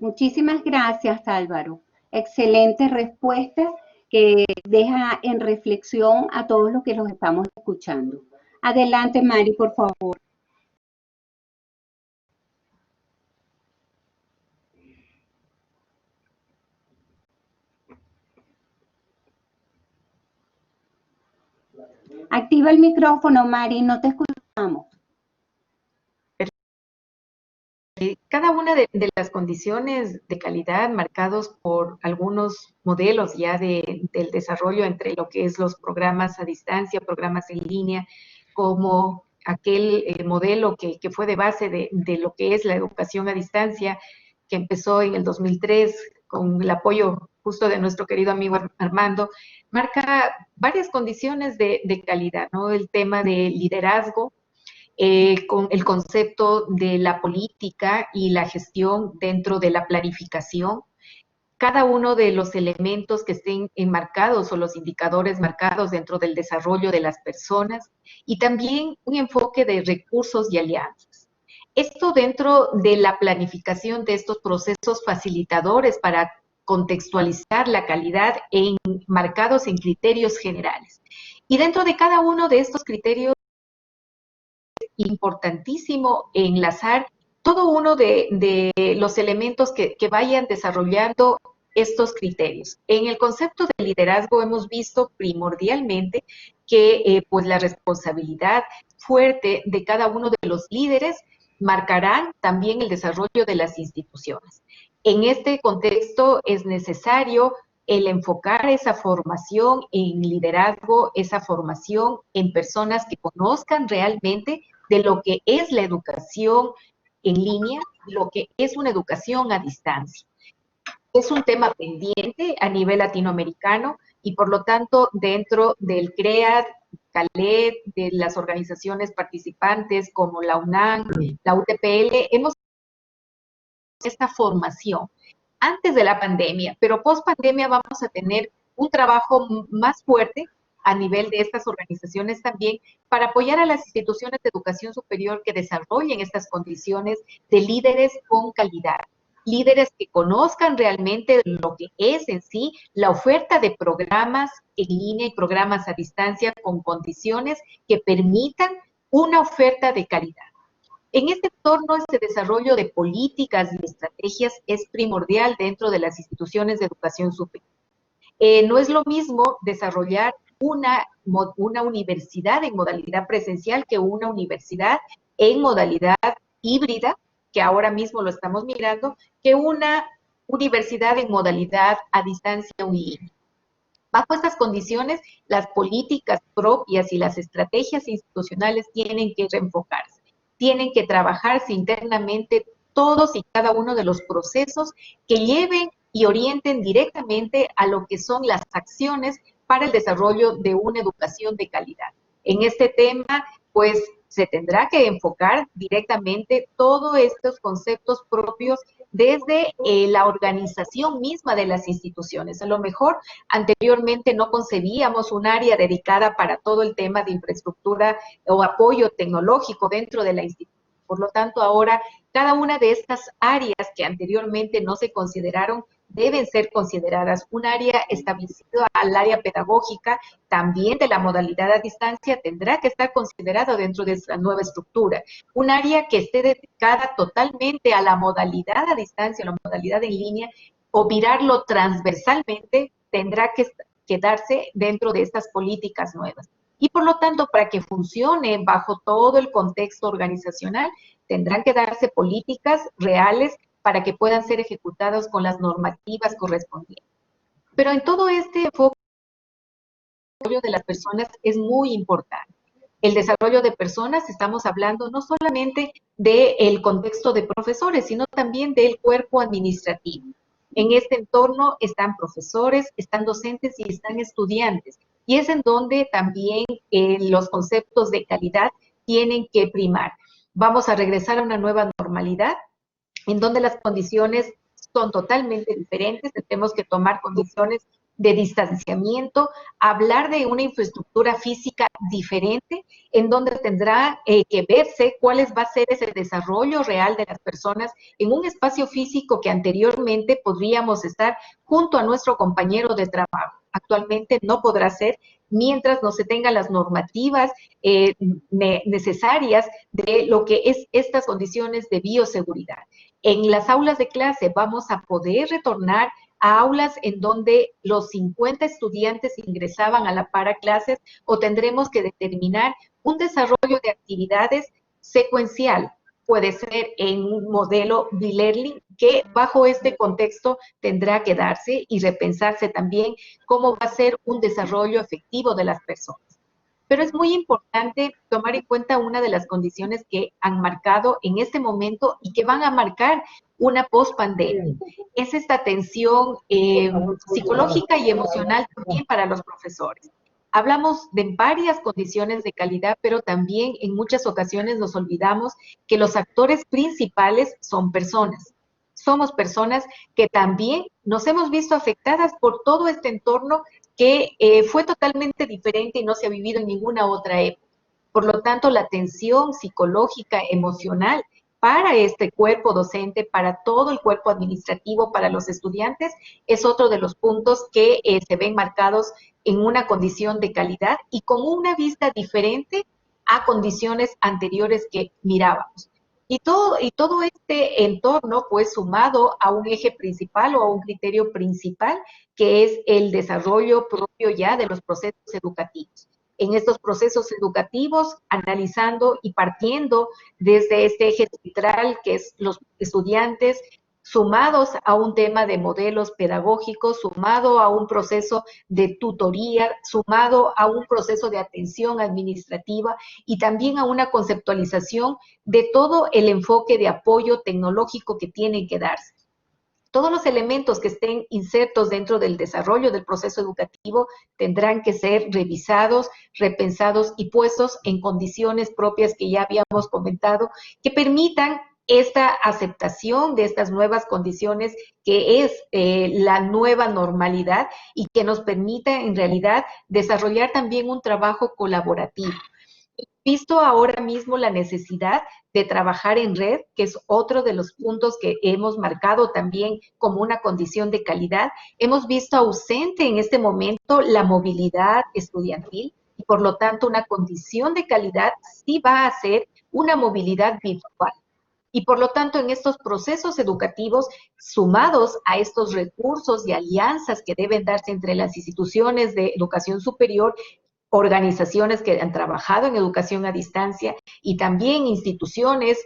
Muchísimas gracias, Álvaro. Excelente respuesta que deja en reflexión a todos los que los estamos escuchando. Adelante, Mari, por favor. Activa el micrófono, Mari, no te escuchamos. Cada una de las condiciones de calidad marcados por algunos modelos ya del desarrollo entre lo que es los programas a distancia, programas en línea, como aquel modelo que fue de base de lo que es la educación a distancia, que empezó en el 2003 con el apoyo justo de nuestro querido amigo Armando, marca varias condiciones de calidad, ¿no? El tema de liderazgo, con el concepto de la política y la gestión dentro de la planificación, cada uno de los elementos que estén enmarcados o los indicadores marcados dentro del desarrollo de las personas, y también un enfoque de recursos y alianzas. Esto dentro de la planificación de estos procesos facilitadores para contextualizar la calidad marcados en criterios generales. Y dentro de cada uno de estos criterios, importantísimo enlazar todo uno de los elementos que vayan desarrollando estos criterios. En el concepto de liderazgo hemos visto primordialmente que pues la responsabilidad fuerte de cada uno de los líderes marcarán también el desarrollo de las instituciones. En este contexto es necesario el enfocar esa formación en liderazgo, esa formación en personas que conozcan realmente de lo que es la educación en línea, lo que es una educación a distancia. Es un tema pendiente a nivel latinoamericano y por lo tanto dentro del CREAD, CALED, de las organizaciones participantes como la UNAM, la UTPL, hemos hecho esta formación antes de la pandemia, pero post pandemia vamos a tener un trabajo más fuerte a nivel de estas organizaciones también para apoyar a las instituciones de educación superior que desarrollen estas condiciones de líderes con calidad, líderes que conozcan realmente lo que es en sí la oferta de programas en línea y programas a distancia con condiciones que permitan una oferta de calidad. En este entorno, este desarrollo de políticas y estrategias es primordial dentro de las instituciones de educación superior. No es lo mismo desarrollar una universidad en modalidad presencial que una universidad en modalidad híbrida, que ahora mismo lo estamos mirando, que una universidad en modalidad a distancia o en línea. Bajo estas condiciones, las políticas propias y las estrategias institucionales tienen que reenfocarse, tienen que trabajarse internamente todos y cada uno de los procesos que lleven y orienten directamente a lo que son las acciones para el desarrollo de una educación de calidad. En este tema, pues, se tendrá que enfocar directamente todos estos conceptos propios desde la organización misma de las instituciones. A lo mejor anteriormente no concebíamos un área dedicada para todo el tema de infraestructura o apoyo tecnológico dentro de la institución. Por lo tanto, ahora cada una de estas áreas que anteriormente no se consideraron deben ser consideradas. Un área establecida al área pedagógica, también de la modalidad a distancia, tendrá que estar considerado dentro de esta nueva estructura. Un área que esté dedicada totalmente a la modalidad a distancia, a la modalidad en línea, o mirarlo transversalmente, tendrá que que darse dentro de estas políticas nuevas. Y por lo tanto, para que funcione bajo todo el contexto organizacional, tendrán que darse políticas reales para que puedan ser ejecutadas con las normativas correspondientes. Pero en todo este enfoque, el desarrollo de las personas es muy importante. El desarrollo de personas, estamos hablando no solamente del contexto de profesores, sino también del cuerpo administrativo. En este entorno están profesores, están docentes y están estudiantes. Y es en donde también los conceptos de calidad tienen que primar. Vamos a regresar a una nueva normalidad, en donde las condiciones son totalmente diferentes, tenemos que tomar condiciones de distanciamiento, hablar de una infraestructura física diferente, en donde tendrá que verse cuál va a ser ese desarrollo real de las personas en un espacio físico que anteriormente podríamos estar junto a nuestro compañero de trabajo. Actualmente no podrá ser mientras no se tengan las normativas necesarias de lo que es estas condiciones de bioseguridad. En las aulas de clase vamos a poder retornar a aulas en donde los 50 estudiantes ingresaban a la par a clases, o tendremos que determinar un desarrollo de actividades secuencial. Puede ser en un modelo bilearning que bajo este contexto tendrá que darse y repensarse también cómo va a ser un desarrollo efectivo de las personas. Pero es muy importante tomar en cuenta una de las condiciones que han marcado en este momento y que van a marcar una post-pandemia. Es esta tensión psicológica y emocional también para los profesores. Hablamos de varias condiciones de calidad, pero también en muchas ocasiones nos olvidamos que los actores principales son personas. Somos personas que también nos hemos visto afectadas por todo este entorno que fue totalmente diferente y no se ha vivido en ninguna otra época. Por lo tanto, la tensión psicológica, emocional para este cuerpo docente, para todo el cuerpo administrativo, para los estudiantes, es otro de los puntos que se ven marcados en una condición de calidad y con una vista diferente a condiciones anteriores que mirábamos. Y todo este entorno, pues, sumado a un eje principal o a un criterio principal, que es el desarrollo propio ya de los procesos educativos. En estos procesos educativos, analizando y partiendo desde este eje central, que es los estudiantes, sumados a un tema de modelos pedagógicos, sumado a un proceso de tutoría, sumado a un proceso de atención administrativa y también a una conceptualización de todo el enfoque de apoyo tecnológico que tienen que darse. Todos los elementos que estén insertos dentro del desarrollo del proceso educativo tendrán que ser revisados, repensados y puestos en condiciones propias que ya habíamos comentado, que permitan esta aceptación de estas nuevas condiciones que es la nueva normalidad y que nos permita en realidad desarrollar también un trabajo colaborativo. Visto ahora mismo la necesidad de trabajar en red, que es otro de los puntos que hemos marcado también como una condición de calidad, hemos visto ausente en este momento la movilidad estudiantil y por lo tanto una condición de calidad sí va a ser una movilidad virtual. Y por lo tanto, en estos procesos educativos, sumados a estos recursos y alianzas que deben darse entre las instituciones de educación superior, organizaciones que han trabajado en educación a distancia y también instituciones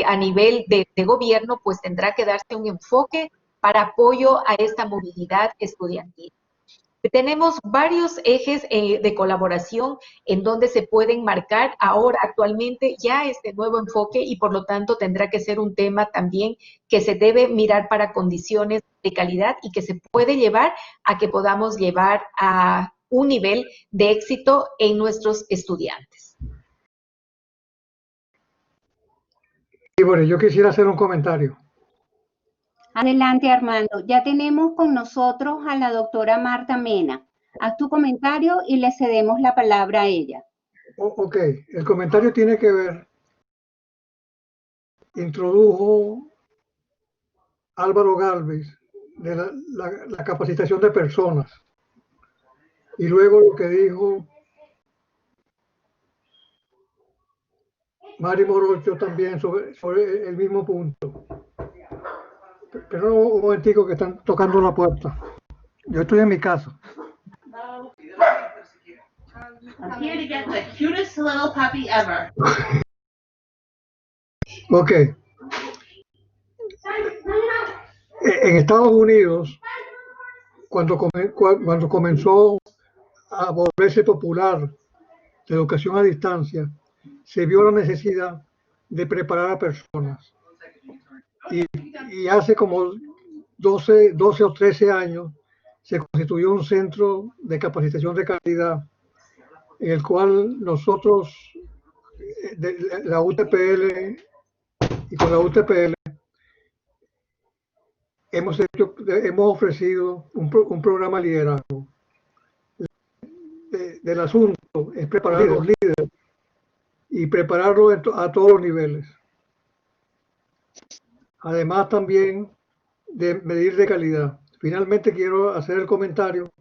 a nivel de gobierno, pues tendrá que darse un enfoque para apoyo a esta movilidad estudiantil. Tenemos varios ejes de colaboración en donde se pueden marcar ahora actualmente ya este nuevo enfoque y por lo tanto tendrá que ser un tema también que se debe mirar para condiciones de calidad y que se puede llevar a que podamos llevar a un nivel de éxito en nuestros estudiantes. Y bueno, yo quisiera hacer un comentario. Adelante, Armando. Ya tenemos con nosotros a la doctora Marta Mena. Haz tu comentario y le cedemos la palabra a ella. Ok, el comentario tiene que ver, introdujo Álvaro Galvez de la capacitación de personas y luego lo que dijo Mari Morocho también sobre el mismo punto. Pero un momentico que están tocando la puerta. Yo estoy en mi casa. I'm here to get the cutest little puppy ever. Ok. En Estados Unidos, cuando comenzó a volverse popular la educación a distancia, se vio la necesidad de preparar a personas. Y hace como 12 o 13 años se constituyó un centro de capacitación de calidad en el cual nosotros, la UTPL y con la UTPL, hemos ofrecido un programa de liderazgo. Del asunto es preparar a los líderes y prepararlos a todos los niveles. Además también de medir de calidad. Finalmente quiero hacer el comentario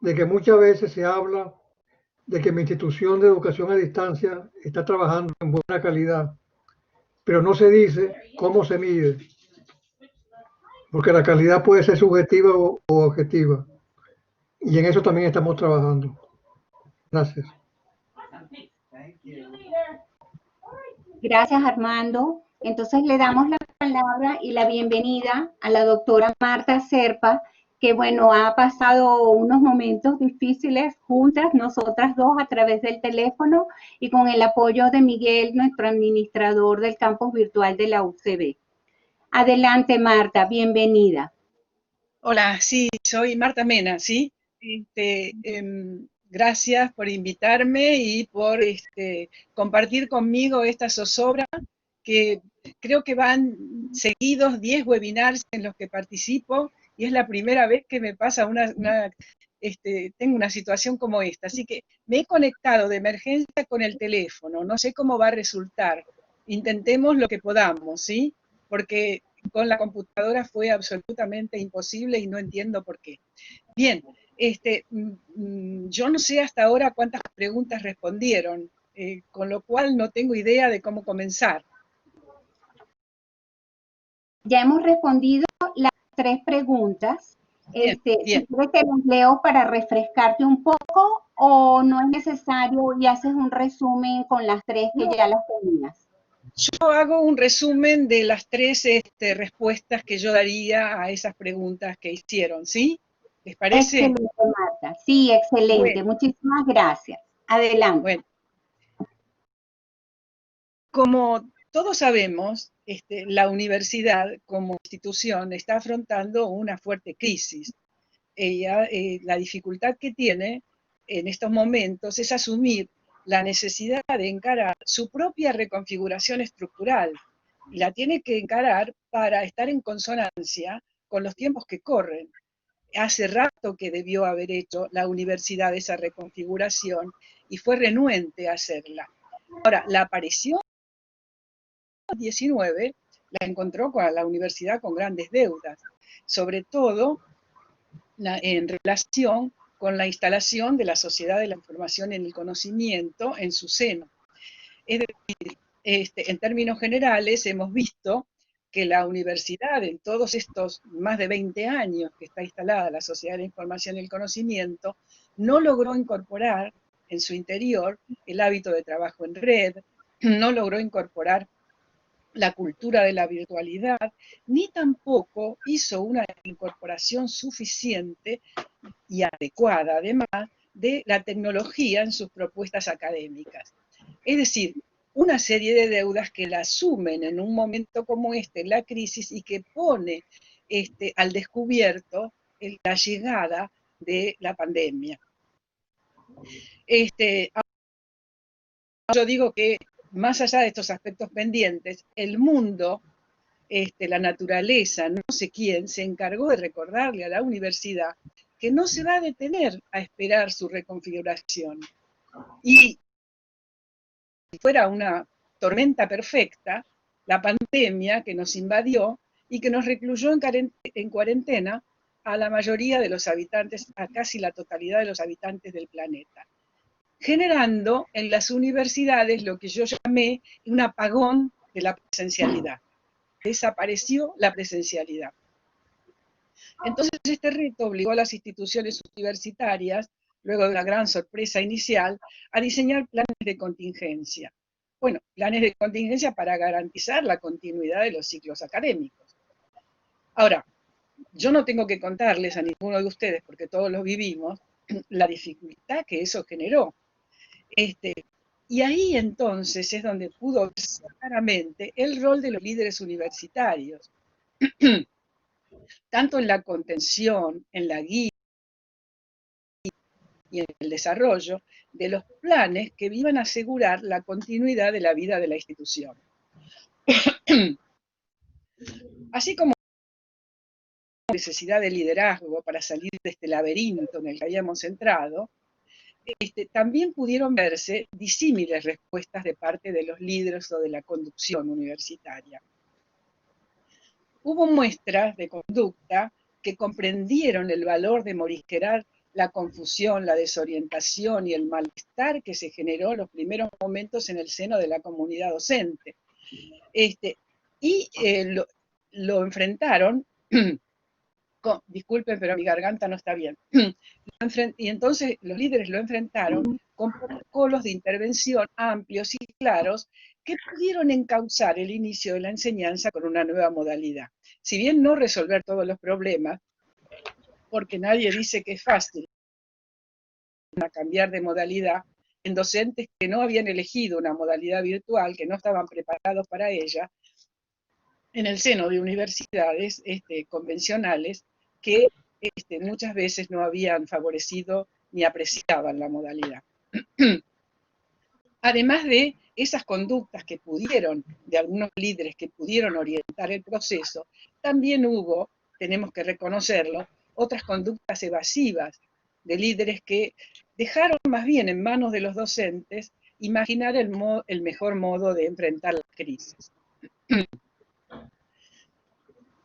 de que muchas veces se habla de que mi institución de educación a distancia está trabajando en buena calidad, pero no se dice cómo se mide, porque la calidad puede ser subjetiva o objetiva, y en eso también estamos trabajando. Gracias. Gracias, Armando. Entonces le damos la palabra y la bienvenida a la doctora Marta Serpa, que bueno, ha pasado unos momentos difíciles juntas, nosotras dos, a través del teléfono y con el apoyo de Miguel, nuestro administrador del campus virtual de la UCB. Adelante, Marta, bienvenida. Hola, sí, soy Marta Mena, ¿sí? Gracias por invitarme y por compartir conmigo esta zozobra, que creo que van seguidos 10 webinars en los que participo y es la primera vez que me pasa tengo una situación como esta. Así que me he conectado de emergencia con el teléfono, no sé cómo va a resultar. Intentemos lo que podamos, ¿sí? Porque con la computadora fue absolutamente imposible y no entiendo por qué. Bien, yo no sé hasta ahora cuántas preguntas respondieron, con lo cual no tengo idea de cómo comenzar. Ya hemos respondido las 3 preguntas. Bien, bien. Si quieres te las leo para refrescarte un poco o no es necesario y haces un resumen con las 3 que ya las tenías. Yo hago un resumen de las 3 respuestas que yo daría a esas preguntas que hicieron, ¿sí? ¿Les parece? Excelente, Marta. Sí, excelente. Bueno. Muchísimas gracias. Adelante. Bueno. Como todos sabemos, la universidad como institución está afrontando una fuerte crisis. La dificultad que tiene en estos momentos es asumir la necesidad de encarar su propia reconfiguración estructural. Y la tiene que encarar para estar en consonancia con los tiempos que corren. Hace rato que debió haber hecho la universidad esa reconfiguración y fue renuente a hacerla. Ahora, la aparición del COVID-19 la encontró con la universidad con grandes deudas, sobre todo en relación con la instalación de la sociedad de la información y el conocimiento en su seno. Es decir, en términos generales hemos visto que la universidad en todos estos más de 20 años que está instalada la sociedad de la información y el conocimiento, no logró incorporar en su interior el hábito de trabajo en red, no logró incorporar la cultura de la virtualidad, ni tampoco hizo una incorporación suficiente y adecuada, además, de la tecnología en sus propuestas académicas. Es decir, una serie de deudas que la asumen en un momento como este, en la crisis, y que pone al descubierto la llegada de la pandemia. Yo digo que más allá de estos aspectos pendientes, el mundo, la naturaleza, no sé quién, se encargó de recordarle a la universidad que no se va a detener a esperar su reconfiguración. Y si fuera una tormenta perfecta, la pandemia que nos invadió y que nos recluyó en cuarentena a la mayoría de los habitantes, a casi la totalidad de los habitantes del planeta, generando en las universidades lo que yo llamé un apagón de la presencialidad. Desapareció la presencialidad. Entonces este reto obligó a las instituciones universitarias, luego de una gran sorpresa inicial, a diseñar planes de contingencia. Bueno, planes de contingencia para garantizar la continuidad de los ciclos académicos. Ahora, yo no tengo que contarles a ninguno de ustedes, porque todos lo vivimos, la dificultad que eso generó. Y ahí entonces es donde pudo verse claramente el rol de los líderes universitarios, tanto en la contención, en la guía y en el desarrollo de los planes que iban a asegurar la continuidad de la vida de la institución. Así como la necesidad de liderazgo para salir de este laberinto en el que habíamos entrado, también pudieron verse disímiles respuestas de parte de los líderes o de la conducción universitaria. Hubo muestras de conducta que comprendieron el valor de morigerar la confusión, la desorientación y el malestar que se generó en los primeros momentos en el seno de la comunidad docente. Lo enfrentaron disculpen, pero mi garganta no está bien. Y entonces los líderes lo enfrentaron con protocolos de intervención amplios y claros que pudieron encauzar el inicio de la enseñanza con una nueva modalidad. Si bien no resolver todos los problemas, porque nadie dice que es fácil cambiar de modalidad, en docentes que no habían elegido una modalidad virtual, que no estaban preparados para ella, en el seno de universidades convencionales que muchas veces no habían favorecido ni apreciaban la modalidad. Además de esas conductas que pudieron, de algunos líderes que pudieron orientar el proceso, también hubo, tenemos que reconocerlo, otras conductas evasivas de líderes que dejaron más bien en manos de los docentes imaginar el mejor modo de enfrentar la crisis.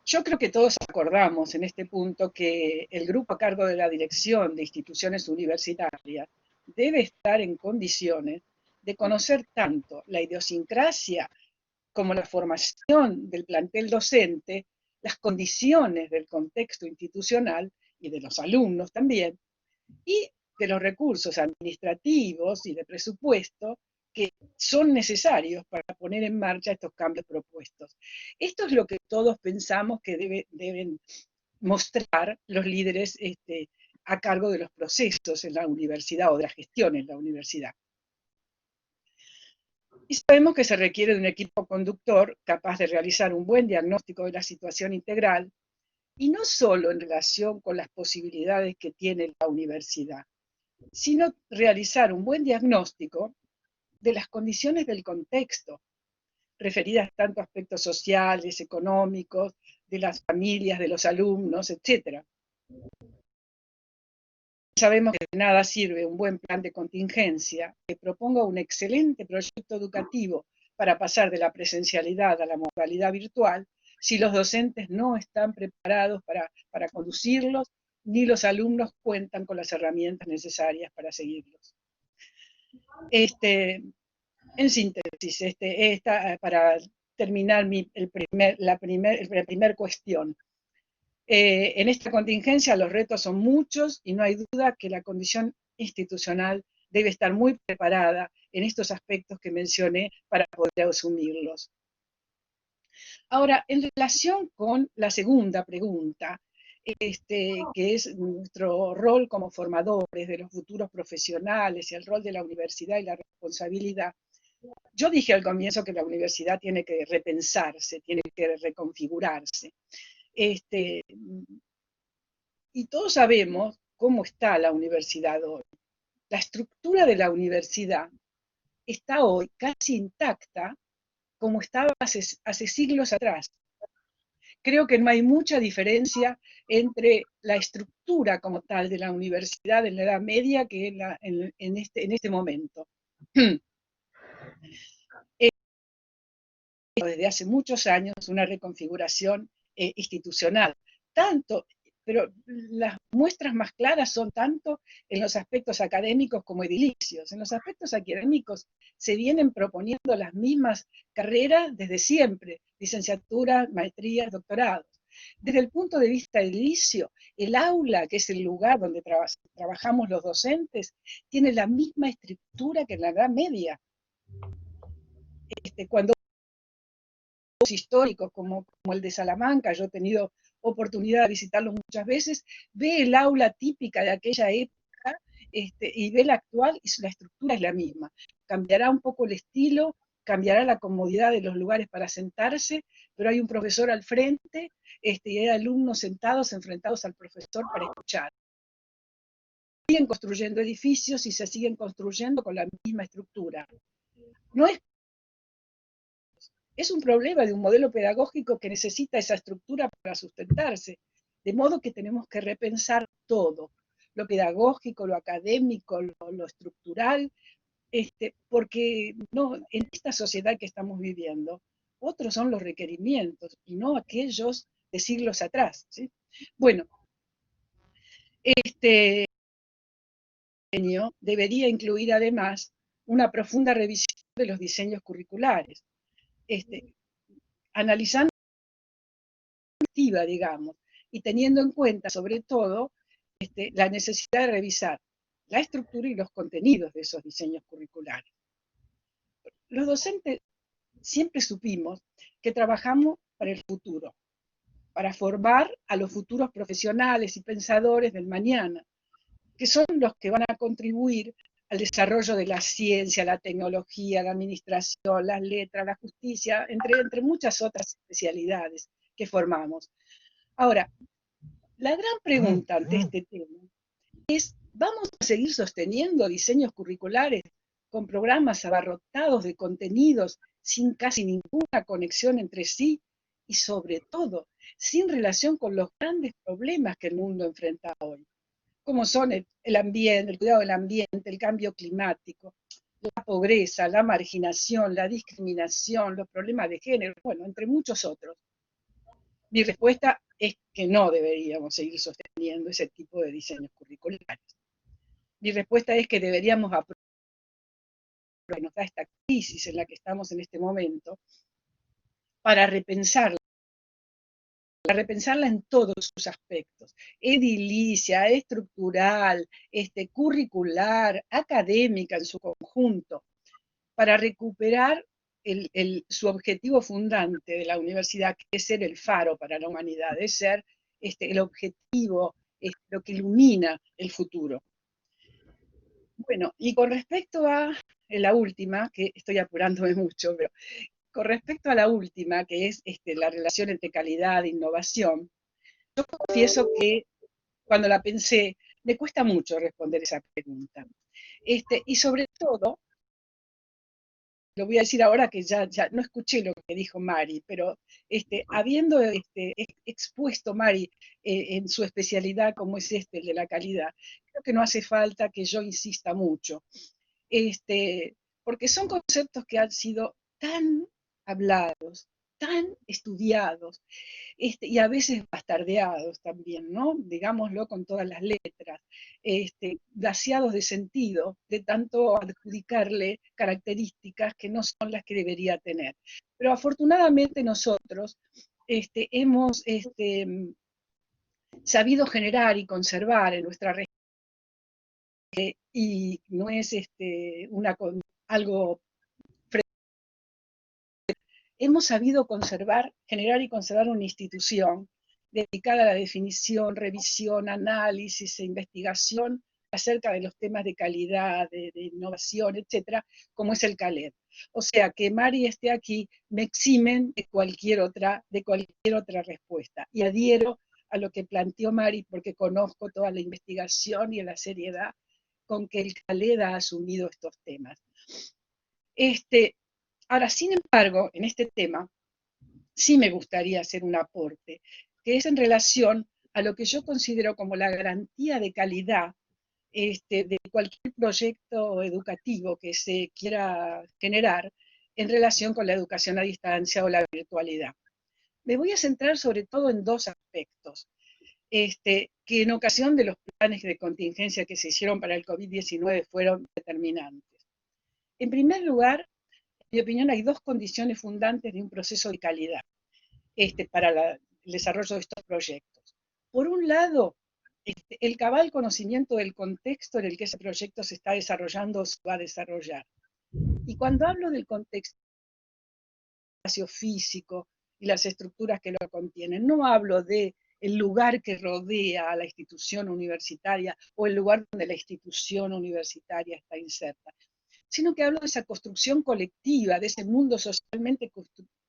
Yo creo que todos acordamos en este punto que el grupo a cargo de la dirección de instituciones universitarias debe estar en condiciones de conocer tanto la idiosincrasia como la formación del plantel docente, las condiciones del contexto institucional y de los alumnos también, y de los recursos administrativos y de presupuesto que son necesarios para poner en marcha estos cambios propuestos. Esto es lo que todos pensamos que deben mostrar los líderes a cargo de los procesos en la universidad o de la gestión en la universidad. Y sabemos que se requiere de un equipo conductor capaz de realizar un buen diagnóstico de la situación integral, y no solo en relación con las posibilidades que tiene la universidad, sino realizar un buen diagnóstico de las condiciones del contexto, referidas tanto a aspectos sociales, económicos, de las familias, de los alumnos, etc. Sabemos que de nada sirve un buen plan de contingencia que proponga un excelente proyecto educativo para pasar de la presencialidad a la modalidad virtual si los docentes no están preparados para conducirlos, ni los alumnos cuentan con las herramientas necesarias para seguirlos. En síntesis, para terminar la primera cuestión. En esta contingencia los retos son muchos y no hay duda que la condición institucional debe estar muy preparada en estos aspectos que mencioné para poder asumirlos. Ahora, en relación con la segunda pregunta, que es nuestro rol como formadores de los futuros profesionales y el rol de la universidad y la responsabilidad, yo dije al comienzo que la universidad tiene que repensarse, tiene que reconfigurarse. Y todos sabemos cómo está la universidad hoy. La estructura de la universidad está hoy casi intacta como estaba hace siglos atrás. Creo que no hay mucha diferencia entre la estructura como tal de la universidad en la Edad Media que en este momento. Desde hace muchos años una reconfiguración institucional, pero las muestras más claras son tanto en los aspectos académicos como edilicios. En los aspectos académicos se vienen proponiendo las mismas carreras desde siempre, licenciaturas, maestrías, doctorados. Desde el punto de vista edilicio, el aula, que es el lugar donde trabajamos los docentes, tiene la misma estructura que en la Edad Media. Cuando históricos como el de Salamanca, yo he tenido oportunidad de visitarlo muchas veces, ve el aula típica de aquella época y ve la actual y la estructura es la misma. Cambiará un poco el estilo, cambiará la comodidad de los lugares para sentarse, pero hay un profesor al frente y hay alumnos sentados, enfrentados al profesor para escuchar. Siguen construyendo edificios y se siguen construyendo con la misma estructura. No es un problema de un modelo pedagógico que necesita esa estructura para sustentarse, de modo que tenemos que repensar todo, lo pedagógico, lo académico, lo estructural, porque no, en esta sociedad que estamos viviendo, otros son los requerimientos y no aquellos de siglos atrás, ¿sí? Bueno, este diseño debería incluir además una profunda revisión de los diseños curriculares, analizando la perspectiva, digamos, y teniendo en cuenta sobre todo la necesidad de revisar la estructura y los contenidos de esos diseños curriculares. Los docentes siempre supimos que trabajamos para el futuro, para formar a los futuros profesionales y pensadores del mañana, que son los que van a contribuir al desarrollo de la ciencia, la tecnología, la administración, las letras, la justicia, entre muchas otras especialidades que formamos. Ahora, la gran pregunta ante este tema es, ¿vamos a seguir sosteniendo diseños curriculares con programas abarrotados de contenidos sin casi ninguna conexión entre sí y sobre todo sin relación con los grandes problemas que el mundo enfrenta hoy, como son el ambiente, el cuidado del ambiente, el cambio climático, la pobreza, la marginación, la discriminación, los problemas de género, bueno, entre muchos otros? Mi respuesta es que no deberíamos seguir sosteniendo ese tipo de diseños curriculares. Mi respuesta es que deberíamos aprovechar que nos da esta crisis en la que estamos en este momento para repensarla en todos sus aspectos, edilicia, estructural, curricular, académica en su conjunto, para recuperar su objetivo fundante de la universidad, que es ser el faro para la humanidad, es ser el objetivo, lo que ilumina el futuro. Bueno, y con respecto a la última, que estoy apurándome mucho, pero con respecto a la última, que es la relación entre calidad e innovación, yo confieso que cuando la pensé, me cuesta mucho responder esa pregunta. Y sobre todo, lo voy a decir ahora que ya no escuché lo que dijo Mari, pero habiendo expuesto Mari en su especialidad como es el de la calidad, creo que no hace falta que yo insista mucho, porque son conceptos que han sido tan hablados, tan estudiados, y a veces bastardeados también, ¿no? Digámoslo con todas las letras, vaciados de sentido, de tanto adjudicarle características que no son las que debería tener. Pero afortunadamente nosotros hemos sabido generar y conservar en nuestra región, y no es algo. Hemos sabido generar y conservar una institución dedicada a la definición, revisión, análisis e investigación acerca de los temas de calidad, de innovación, etcétera, como es el CALED. O sea, que Mari esté aquí me eximen de cualquier otra respuesta. Y adhiero a lo que planteó Mari porque conozco toda la investigación y la seriedad con que el CALED ha asumido estos temas. Ahora, sin embargo, en este tema, sí me gustaría hacer un aporte, que es en relación a lo que yo considero como la garantía de calidad de cualquier proyecto educativo que se quiera generar en relación con la educación a distancia o la virtualidad. Me voy a centrar sobre todo en dos aspectos, que en ocasión de los planes de contingencia que se hicieron para el COVID-19 fueron determinantes. En primer lugar, en mi opinión, hay dos condiciones fundantes de un proceso de calidad para el desarrollo de estos proyectos. Por un lado, el cabal conocimiento del contexto en el que ese proyecto se está desarrollando o se va a desarrollar. Y cuando hablo del contexto físico y las estructuras que lo contienen, no hablo de el lugar que rodea a la institución universitaria o el lugar donde la institución universitaria está inserta, sino que hablo de esa construcción colectiva, de ese mundo socialmente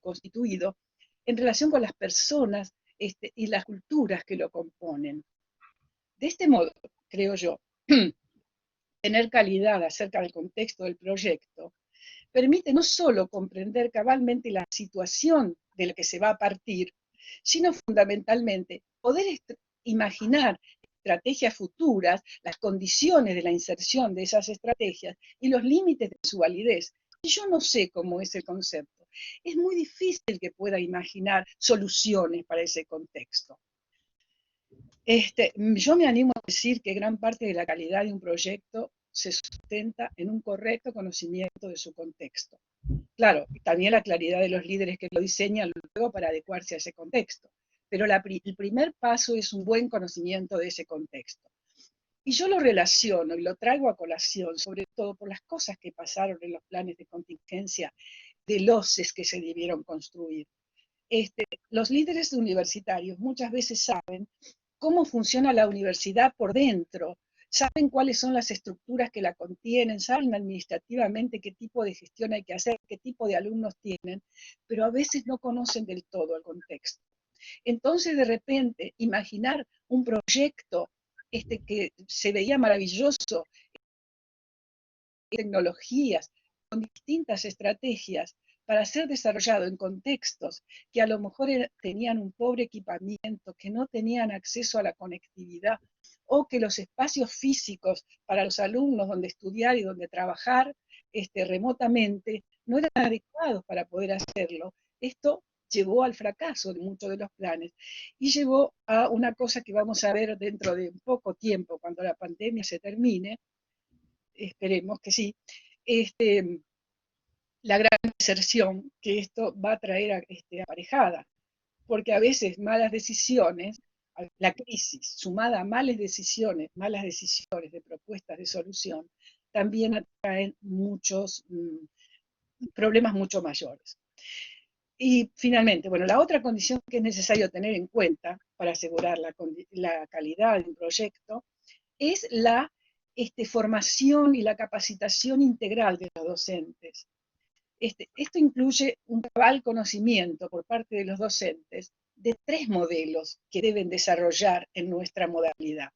constituido en relación con las personas y las culturas que lo componen. De este modo, creo yo, tener calidad acerca del contexto del proyecto permite no solo comprender cabalmente la situación de la que se va a partir, sino fundamentalmente poder imaginar estrategias futuras, las condiciones de la inserción de esas estrategias y los límites de su validez. Y yo no sé cómo es el concepto. Es muy difícil que pueda imaginar soluciones para ese contexto. Yo me animo a decir que gran parte de la calidad de un proyecto se sustenta en un correcto conocimiento de su contexto. Claro, también la claridad de los líderes que lo diseñan luego para adecuarse a ese contexto. Pero el primer paso es un buen conocimiento de ese contexto. Y yo lo relaciono y lo traigo a colación, sobre todo por las cosas que pasaron en los planes de contingencia de LOCES que se debieron construir. Los líderes universitarios muchas veces saben cómo funciona la universidad por dentro, saben cuáles son las estructuras que la contienen, saben administrativamente qué tipo de gestión hay que hacer, qué tipo de alumnos tienen, pero a veces no conocen del todo el contexto. Entonces, de repente, imaginar un proyecto que se veía maravilloso, tecnologías, con distintas estrategias, para ser desarrollado en contextos que a lo mejor tenían un pobre equipamiento, que no tenían acceso a la conectividad, o que los espacios físicos para los alumnos donde estudiar y donde trabajar remotamente no eran adecuados para poder hacerlo. Esto llevó al fracaso de muchos de los planes y llevó a una cosa que vamos a ver dentro de poco tiempo, cuando la pandemia se termine, esperemos que sí, la gran deserción que esto va a traer aparejada, porque a veces malas decisiones, la crisis sumada a malas decisiones de propuestas de solución, también atraen muchos problemas mucho mayores. Y finalmente, bueno, la otra condición que es necesario tener en cuenta para asegurar la calidad de un proyecto es la formación y la capacitación integral de los docentes. Esto incluye un cabal conocimiento por parte de los docentes de 3 modelos que deben desarrollar en nuestra modalidad.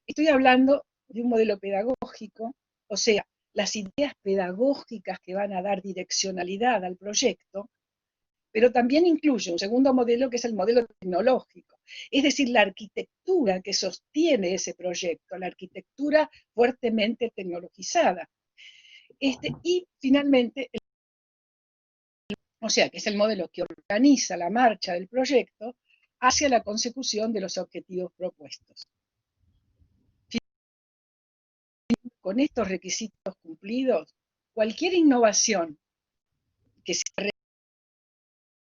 Estoy hablando de un modelo pedagógico, o sea, las ideas pedagógicas que van a dar direccionalidad al proyecto, pero también incluye un segundo modelo que es el modelo tecnológico, es decir, la arquitectura que sostiene ese proyecto, la arquitectura fuertemente tecnologizada. Y finalmente, o sea, que es el modelo que organiza la marcha del proyecto hacia la consecución de los objetivos propuestos. Con estos requisitos cumplidos, cualquier innovación que sea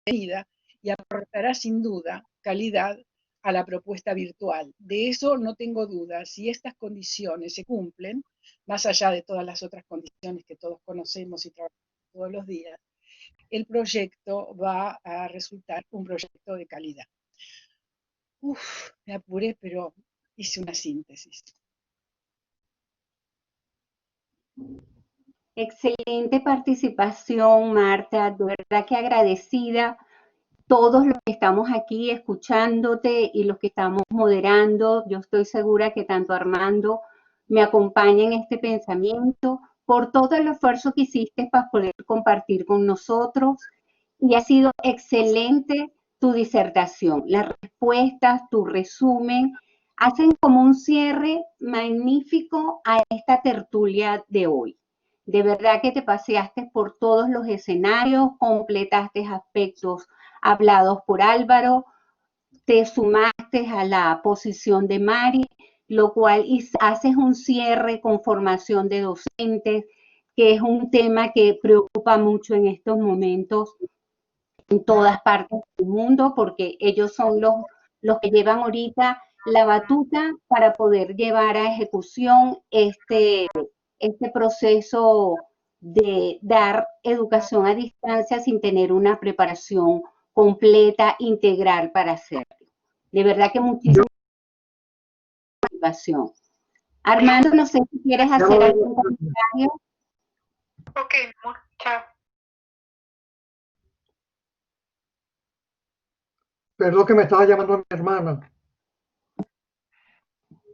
retenida y aportará sin duda calidad a la propuesta virtual. De eso no tengo duda. Si estas condiciones se cumplen, más allá de todas las otras condiciones que todos conocemos y trabajamos todos los días, el proyecto va a resultar un proyecto de calidad. Me apuré, pero hice una síntesis. Excelente participación, Marta. De verdad que agradecida. Todos los que estamos aquí escuchándote y los que estamos moderando, yo estoy segura que tanto Armando me acompaña en este pensamiento por todo el esfuerzo que hiciste para poder compartir con nosotros, y ha sido excelente tu disertación. Las respuestas, tu resumen, hacen como un cierre magnífico a esta tertulia de hoy. De verdad que te paseaste por todos los escenarios, completaste aspectos hablados por Álvaro, te sumaste a la posición de Mari, lo cual haces un cierre con formación de docentes, que es un tema que preocupa mucho en estos momentos en todas partes del mundo, porque ellos son los que llevan ahorita la batuta para poder llevar a ejecución este proceso de dar educación a distancia sin tener una preparación completa, integral para hacerlo. De verdad que muchísima motivación. Armando, no sé si quieres hacer algún comentario. Ok, chao. Perdón que me estaba llamando mi hermana.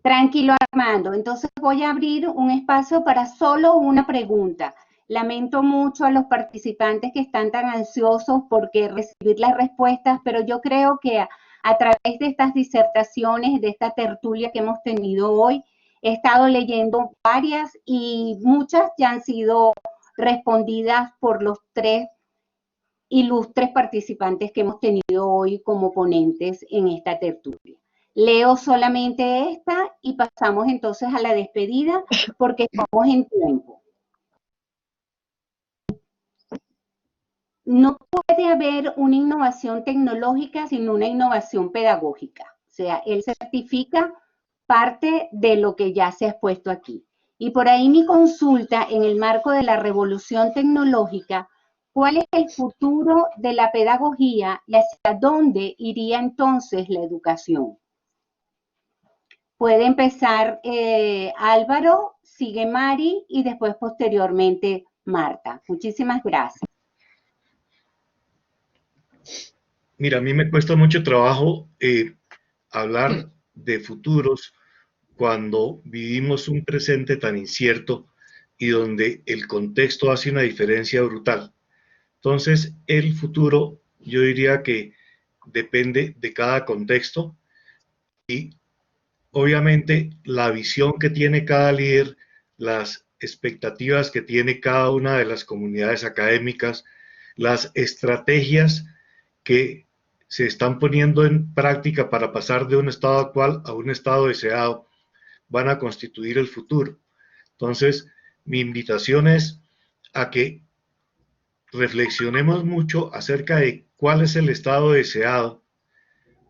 Tranquilo, Armando. Entonces voy a abrir un espacio para solo una pregunta. Lamento mucho a los participantes que están tan ansiosos porque recibir las respuestas, pero yo creo que a través de estas disertaciones, de esta tertulia que hemos tenido hoy, he estado leyendo varias y muchas ya han sido respondidas por los 3 ilustres participantes que hemos tenido hoy como ponentes en esta tertulia. Leo solamente esta y pasamos entonces a la despedida porque estamos en tiempo. No puede haber una innovación tecnológica sin una innovación pedagógica. O sea, él certifica parte de lo que ya se ha expuesto aquí. Y por ahí mi consulta en el marco de la revolución tecnológica, ¿cuál es el futuro de la pedagogía y hacia dónde iría entonces la educación? Puede empezar Álvaro, sigue Mari y después posteriormente Marta. Muchísimas gracias. Mira, a mí me cuesta mucho trabajo hablar de futuros cuando vivimos un presente tan incierto y donde el contexto hace una diferencia brutal. Entonces, el futuro, yo diría que depende de cada contexto y obviamente la visión que tiene cada líder, las expectativas que tiene cada una de las comunidades académicas, las estrategias que se están poniendo en práctica para pasar de un estado actual a un estado deseado, van a constituir el futuro. Entonces, mi invitación es a que reflexionemos mucho acerca de cuál es el estado deseado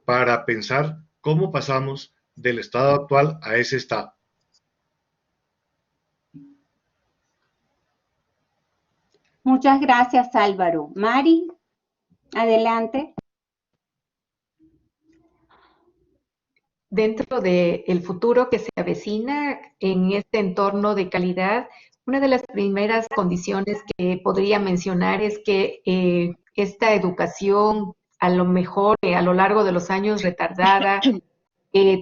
para pensar cómo pasamos del estado actual a ese estado. Muchas gracias, Álvaro. Mari, adelante. Dentro del futuro que se avecina en este entorno de calidad, una de las primeras condiciones que podría mencionar es que esta educación, a lo mejor a lo largo de los años retardada,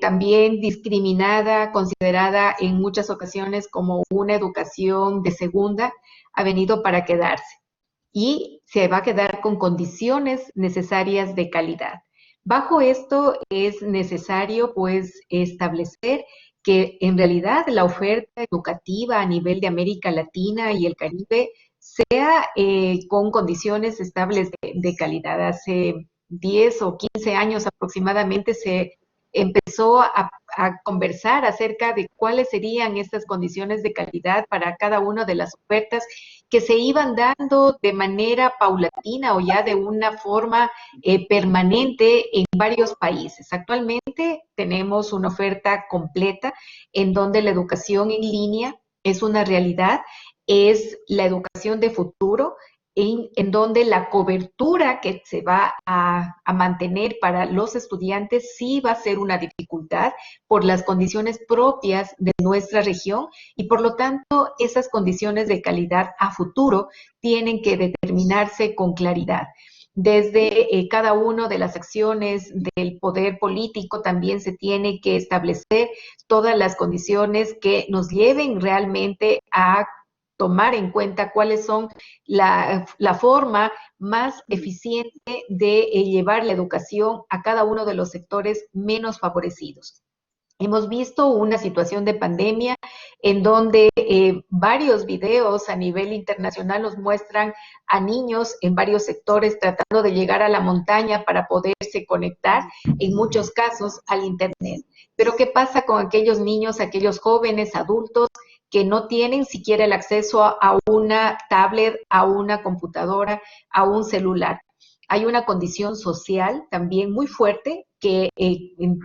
también discriminada, considerada en muchas ocasiones como una educación de segunda, ha venido para quedarse y se va a quedar con condiciones necesarias de calidad. Bajo esto es necesario pues establecer que en realidad la oferta educativa a nivel de América Latina y el Caribe sea con condiciones estables de calidad. Hace 10 o 15 años aproximadamente se empezó a conversar acerca de cuáles serían estas condiciones de calidad para cada una de las ofertas que se iban dando de manera paulatina o ya de una forma permanente en varios países. Actualmente tenemos una oferta completa en donde la educación en línea es una realidad, es la educación de futuro, en donde la cobertura que se va a mantener para los estudiantes sí va a ser una dificultad por las condiciones propias de nuestra región y por lo tanto esas condiciones de calidad a futuro tienen que determinarse con claridad. Desde cada una de las acciones del poder político también se tiene que establecer todas las condiciones que nos lleven realmente a tomar en cuenta cuáles son la forma más eficiente de llevar la educación a cada uno de los sectores menos favorecidos. Hemos visto una situación de pandemia en donde varios videos a nivel internacional nos muestran a niños en varios sectores tratando de llegar a la montaña para poderse conectar, en muchos casos, al Internet. Pero ¿qué pasa con aquellos niños, aquellos jóvenes, adultos que no tienen siquiera el acceso a una tablet, a una computadora, a un celular? hay una condición social también muy fuerte que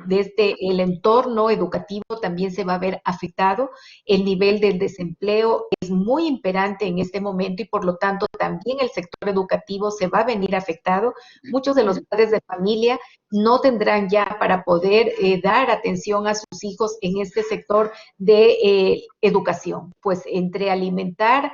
desde el entorno educativo también se va a ver afectado. El nivel del desempleo es muy imperante en este momento y por lo tanto también el sector educativo se va a venir afectado. Muchos de los padres de familia no tendrán ya para poder dar atención a sus hijos en este sector de educación, pues entre alimentar,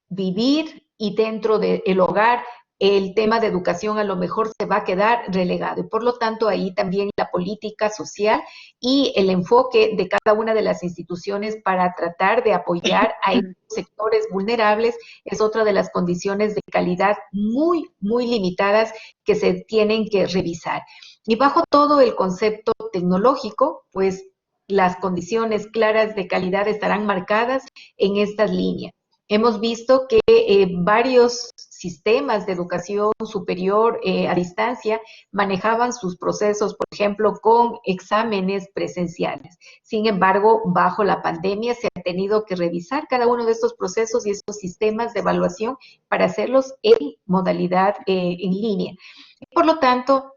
vivir y dentro del hogar, el tema de educación a lo mejor se va a quedar relegado. Y por lo tanto, ahí también la política social y el enfoque de cada una de las instituciones para tratar de apoyar a estos sectores vulnerables es otra de las condiciones de calidad muy, muy limitadas que se tienen que revisar. Y bajo todo el concepto tecnológico, pues las condiciones claras de calidad estarán marcadas en estas líneas. Hemos visto que varios sistemas de educación superior a distancia manejaban sus procesos, por ejemplo, con exámenes presenciales. Sin embargo, bajo la pandemia se ha tenido que revisar cada uno de estos procesos y estos sistemas de evaluación para hacerlos en modalidad en línea. Por lo tanto,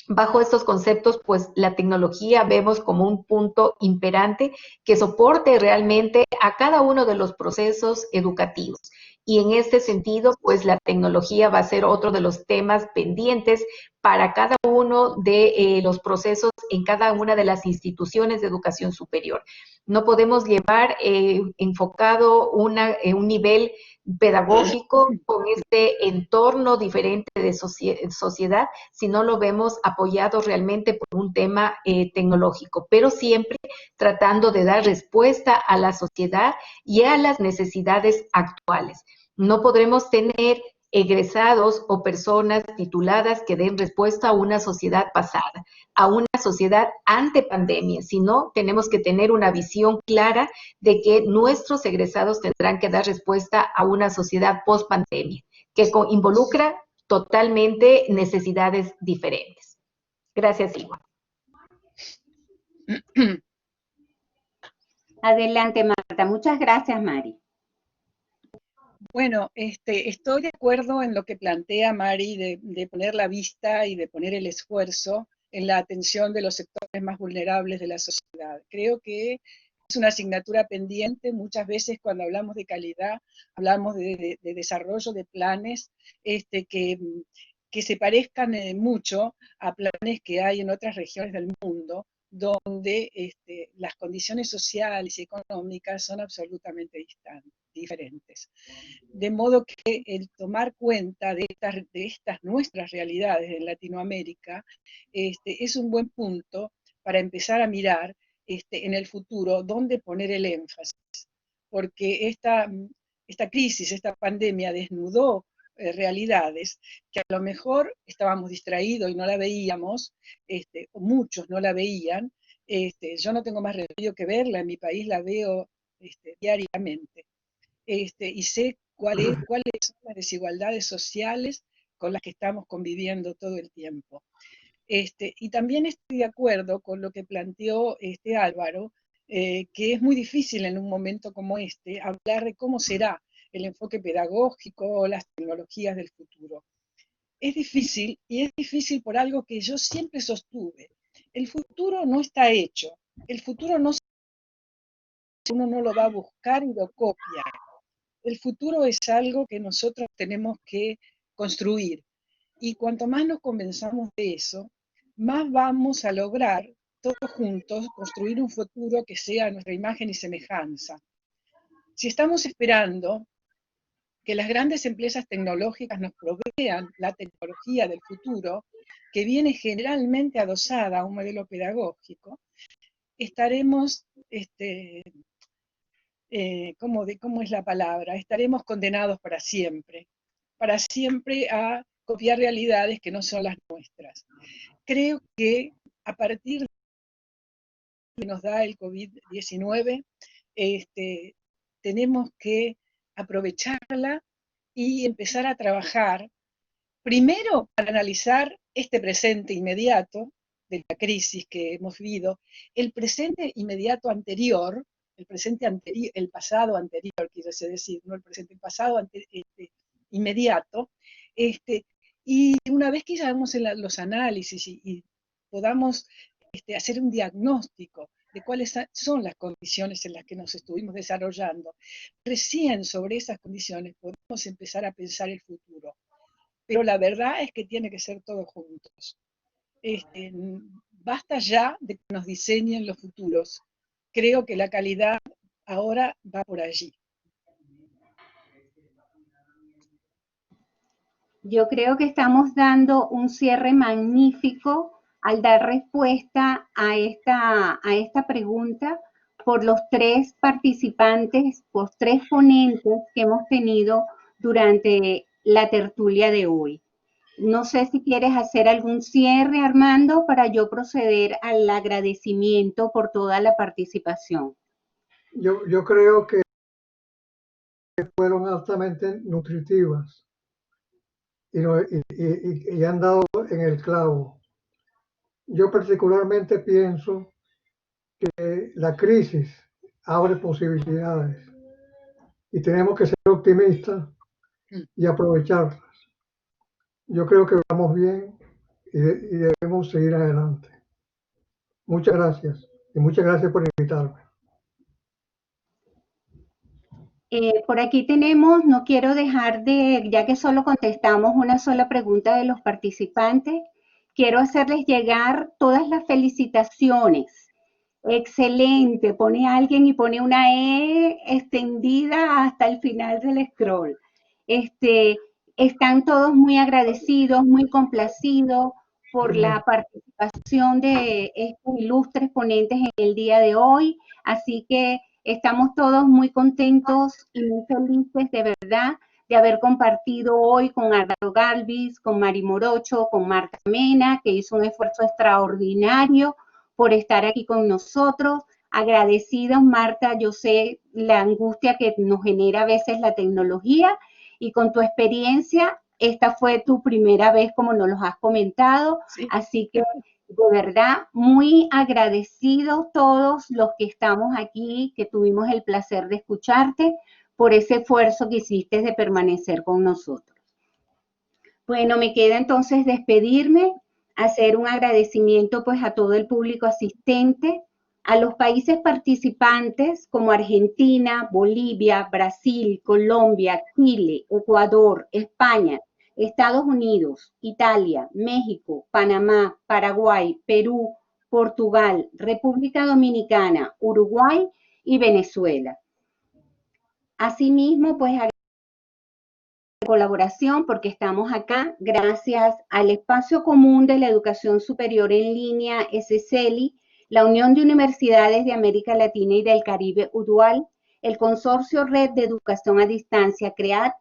bajo estos conceptos, pues la tecnología vemos como un punto imperante que soporte realmente a cada uno de los procesos educativos. Y en este sentido, pues la tecnología va a ser otro de los temas pendientes para cada uno de los procesos en cada una de las instituciones de educación superior. No podemos llevar enfocado un nivel pedagógico con este entorno diferente de sociedad si no lo vemos apoyado realmente por un tema tecnológico, pero siempre tratando de dar respuesta a la sociedad y a las necesidades actuales. No podremos tener egresados o personas tituladas que den respuesta a una sociedad pasada, a una sociedad ante pandemia, sino tenemos que tener una visión clara de que nuestros egresados tendrán que dar respuesta a una sociedad post pandemia, que involucra totalmente necesidades diferentes. Gracias, Igor. Adelante, Marta. Muchas gracias, Mari. Bueno, estoy de acuerdo en lo que plantea Mari de poner la vista y de poner el esfuerzo en la atención de los sectores más vulnerables de la sociedad. Creo que es una asignatura pendiente. Muchas veces cuando hablamos de calidad, hablamos de desarrollo de planes que se parezcan mucho a planes que hay en otras regiones del mundo, donde las condiciones sociales y económicas son absolutamente diferentes. De modo que el tomar cuenta de estas nuestras realidades en Latinoamérica es un buen punto para empezar a mirar en el futuro dónde poner el énfasis, porque esta crisis, esta pandemia desnudó realidades que a lo mejor estábamos distraídos y no la veíamos, o muchos no la veían. Yo no tengo más remedio que verla, en mi país la veo diariamente, y sé cuáles son las desigualdades sociales con las que estamos conviviendo todo el tiempo. Y también estoy de acuerdo con lo que planteó Álvaro, que es muy difícil en un momento como este hablar de cómo será el enfoque pedagógico o las tecnologías del futuro. Es difícil, y es difícil por algo que yo siempre sostuve. El futuro no está hecho, el futuro no, uno no lo va a buscar y lo copia. El futuro es algo que nosotros tenemos que construir. Y cuanto más nos convenzamos de eso, más vamos a lograr todos juntos construir un futuro que sea a nuestra imagen y semejanza. Si estamos esperando que las grandes empresas tecnológicas nos provean la tecnología del futuro, que viene generalmente adosada a un modelo pedagógico, estaremos, ¿cómo es la palabra? Estaremos condenados para siempre a copiar realidades que no son las nuestras. Creo que a partir de que nos da el COVID-19, tenemos que aprovecharla y empezar a trabajar, primero para analizar este presente inmediato de la crisis que hemos vivido, el presente inmediato anterior, el pasado anterior, quiero decir, no el presente, el pasado inmediato, Y una vez que ya hagamos los análisis y podamos hacer un diagnóstico de cuáles son las condiciones en las que nos estuvimos desarrollando, recién sobre esas condiciones podemos empezar a pensar el futuro. Pero la verdad es que tiene que ser todos juntos. Basta ya de que nos diseñen los futuros. Creo que la calidad ahora va por allí. Yo creo que estamos dando un cierre magnífico al dar respuesta a esta pregunta por los tres participantes, los tres ponentes que hemos tenido durante la tertulia de hoy. No sé si quieres hacer algún cierre, Armando, para yo proceder al agradecimiento por toda la participación. Yo creo que fueron altamente nutritivas y han dado en el clavo. Yo particularmente pienso que la crisis abre posibilidades y tenemos que ser optimistas y aprovecharlas. Yo creo que vamos bien y debemos seguir adelante. Muchas gracias y muchas gracias por invitarme. Por aquí tenemos, no quiero dejar de, ya que solo contestamos una sola pregunta de los participantes, quiero hacerles llegar todas las felicitaciones. Excelente, pone alguien y pone una E extendida hasta el final del scroll. Están todos muy agradecidos, muy complacidos por la participación de estos ilustres ponentes en el día de hoy, así que estamos todos muy contentos y muy felices de verdad de haber compartido hoy con Álvaro Galvis, con Mari Morocho, con Marta Mena, que hizo un esfuerzo extraordinario por estar aquí con nosotros. Agradecidos, Marta, yo sé la angustia que nos genera a veces la tecnología y con tu experiencia, esta fue tu primera vez como nos lo has comentado, sí. Así que de verdad muy agradecidos todos los que estamos aquí, que tuvimos el placer de escucharte por ese esfuerzo que hiciste de permanecer con nosotros. Bueno, me queda entonces despedirme, hacer un agradecimiento pues a todo el público asistente, a los países participantes como Argentina, Bolivia, Brasil, Colombia, Chile, Ecuador, España, Estados Unidos, Italia, México, Panamá, Paraguay, Perú, Portugal, República Dominicana, Uruguay y Venezuela. Asimismo, pues colaboración porque estamos acá gracias al Espacio Común de la Educación Superior en Línea, SCELI, la Unión de Universidades de América Latina y del Caribe, UDUAL, el Consorcio Red de Educación a Distancia, CREAT,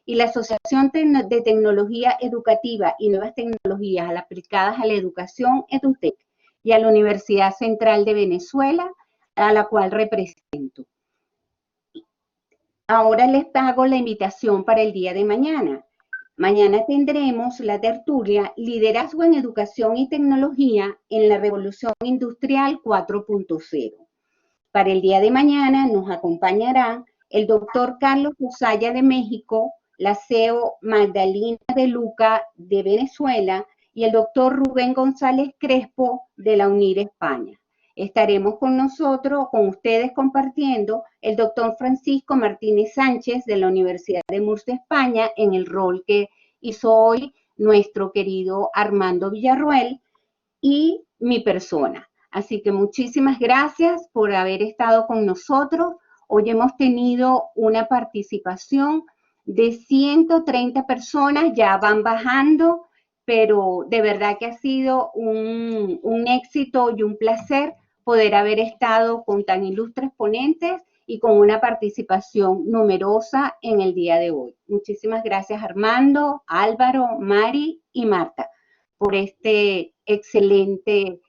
y la Asociación de Tecnología Educativa y Nuevas Tecnologías aplicadas a la educación, EduTech, y a la Universidad Central de Venezuela, a la cual represento. Ahora les hago la invitación para el día de mañana. Mañana tendremos la tertulia Liderazgo en Educación y Tecnología en la Revolución Industrial 4.0. Para el día de mañana nos acompañará el doctor Carlos Usaya de México, la CEO Magdalena de Luca de Venezuela y el doctor Rubén González Crespo de la UNIR España. Estaremos con nosotros, con ustedes compartiendo el doctor Francisco Martínez Sánchez de la Universidad de Murcia, España, en el rol que hizo hoy nuestro querido Armando Villarruel y mi persona. Así que muchísimas gracias por haber estado con nosotros. Hoy hemos tenido una participación de 130 personas, ya van bajando, pero de verdad que ha sido un éxito y un placer poder haber estado con tan ilustres ponentes y con una participación numerosa en el día de hoy. Muchísimas gracias Armando, Álvaro, Mari y Marta por este excelente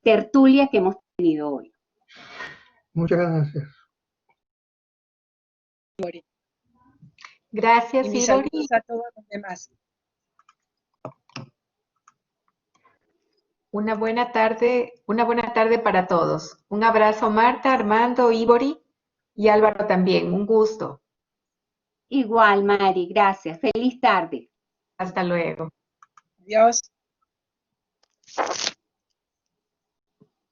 tertulia que hemos tenido hoy. Muchas gracias. Gracias, y mis saludos a todos los demás. Una buena tarde para todos. Un abrazo Marta, Armando, Ibori y Álvaro también. Un gusto. Igual, Mari, gracias. Feliz tarde. Hasta luego. Adiós.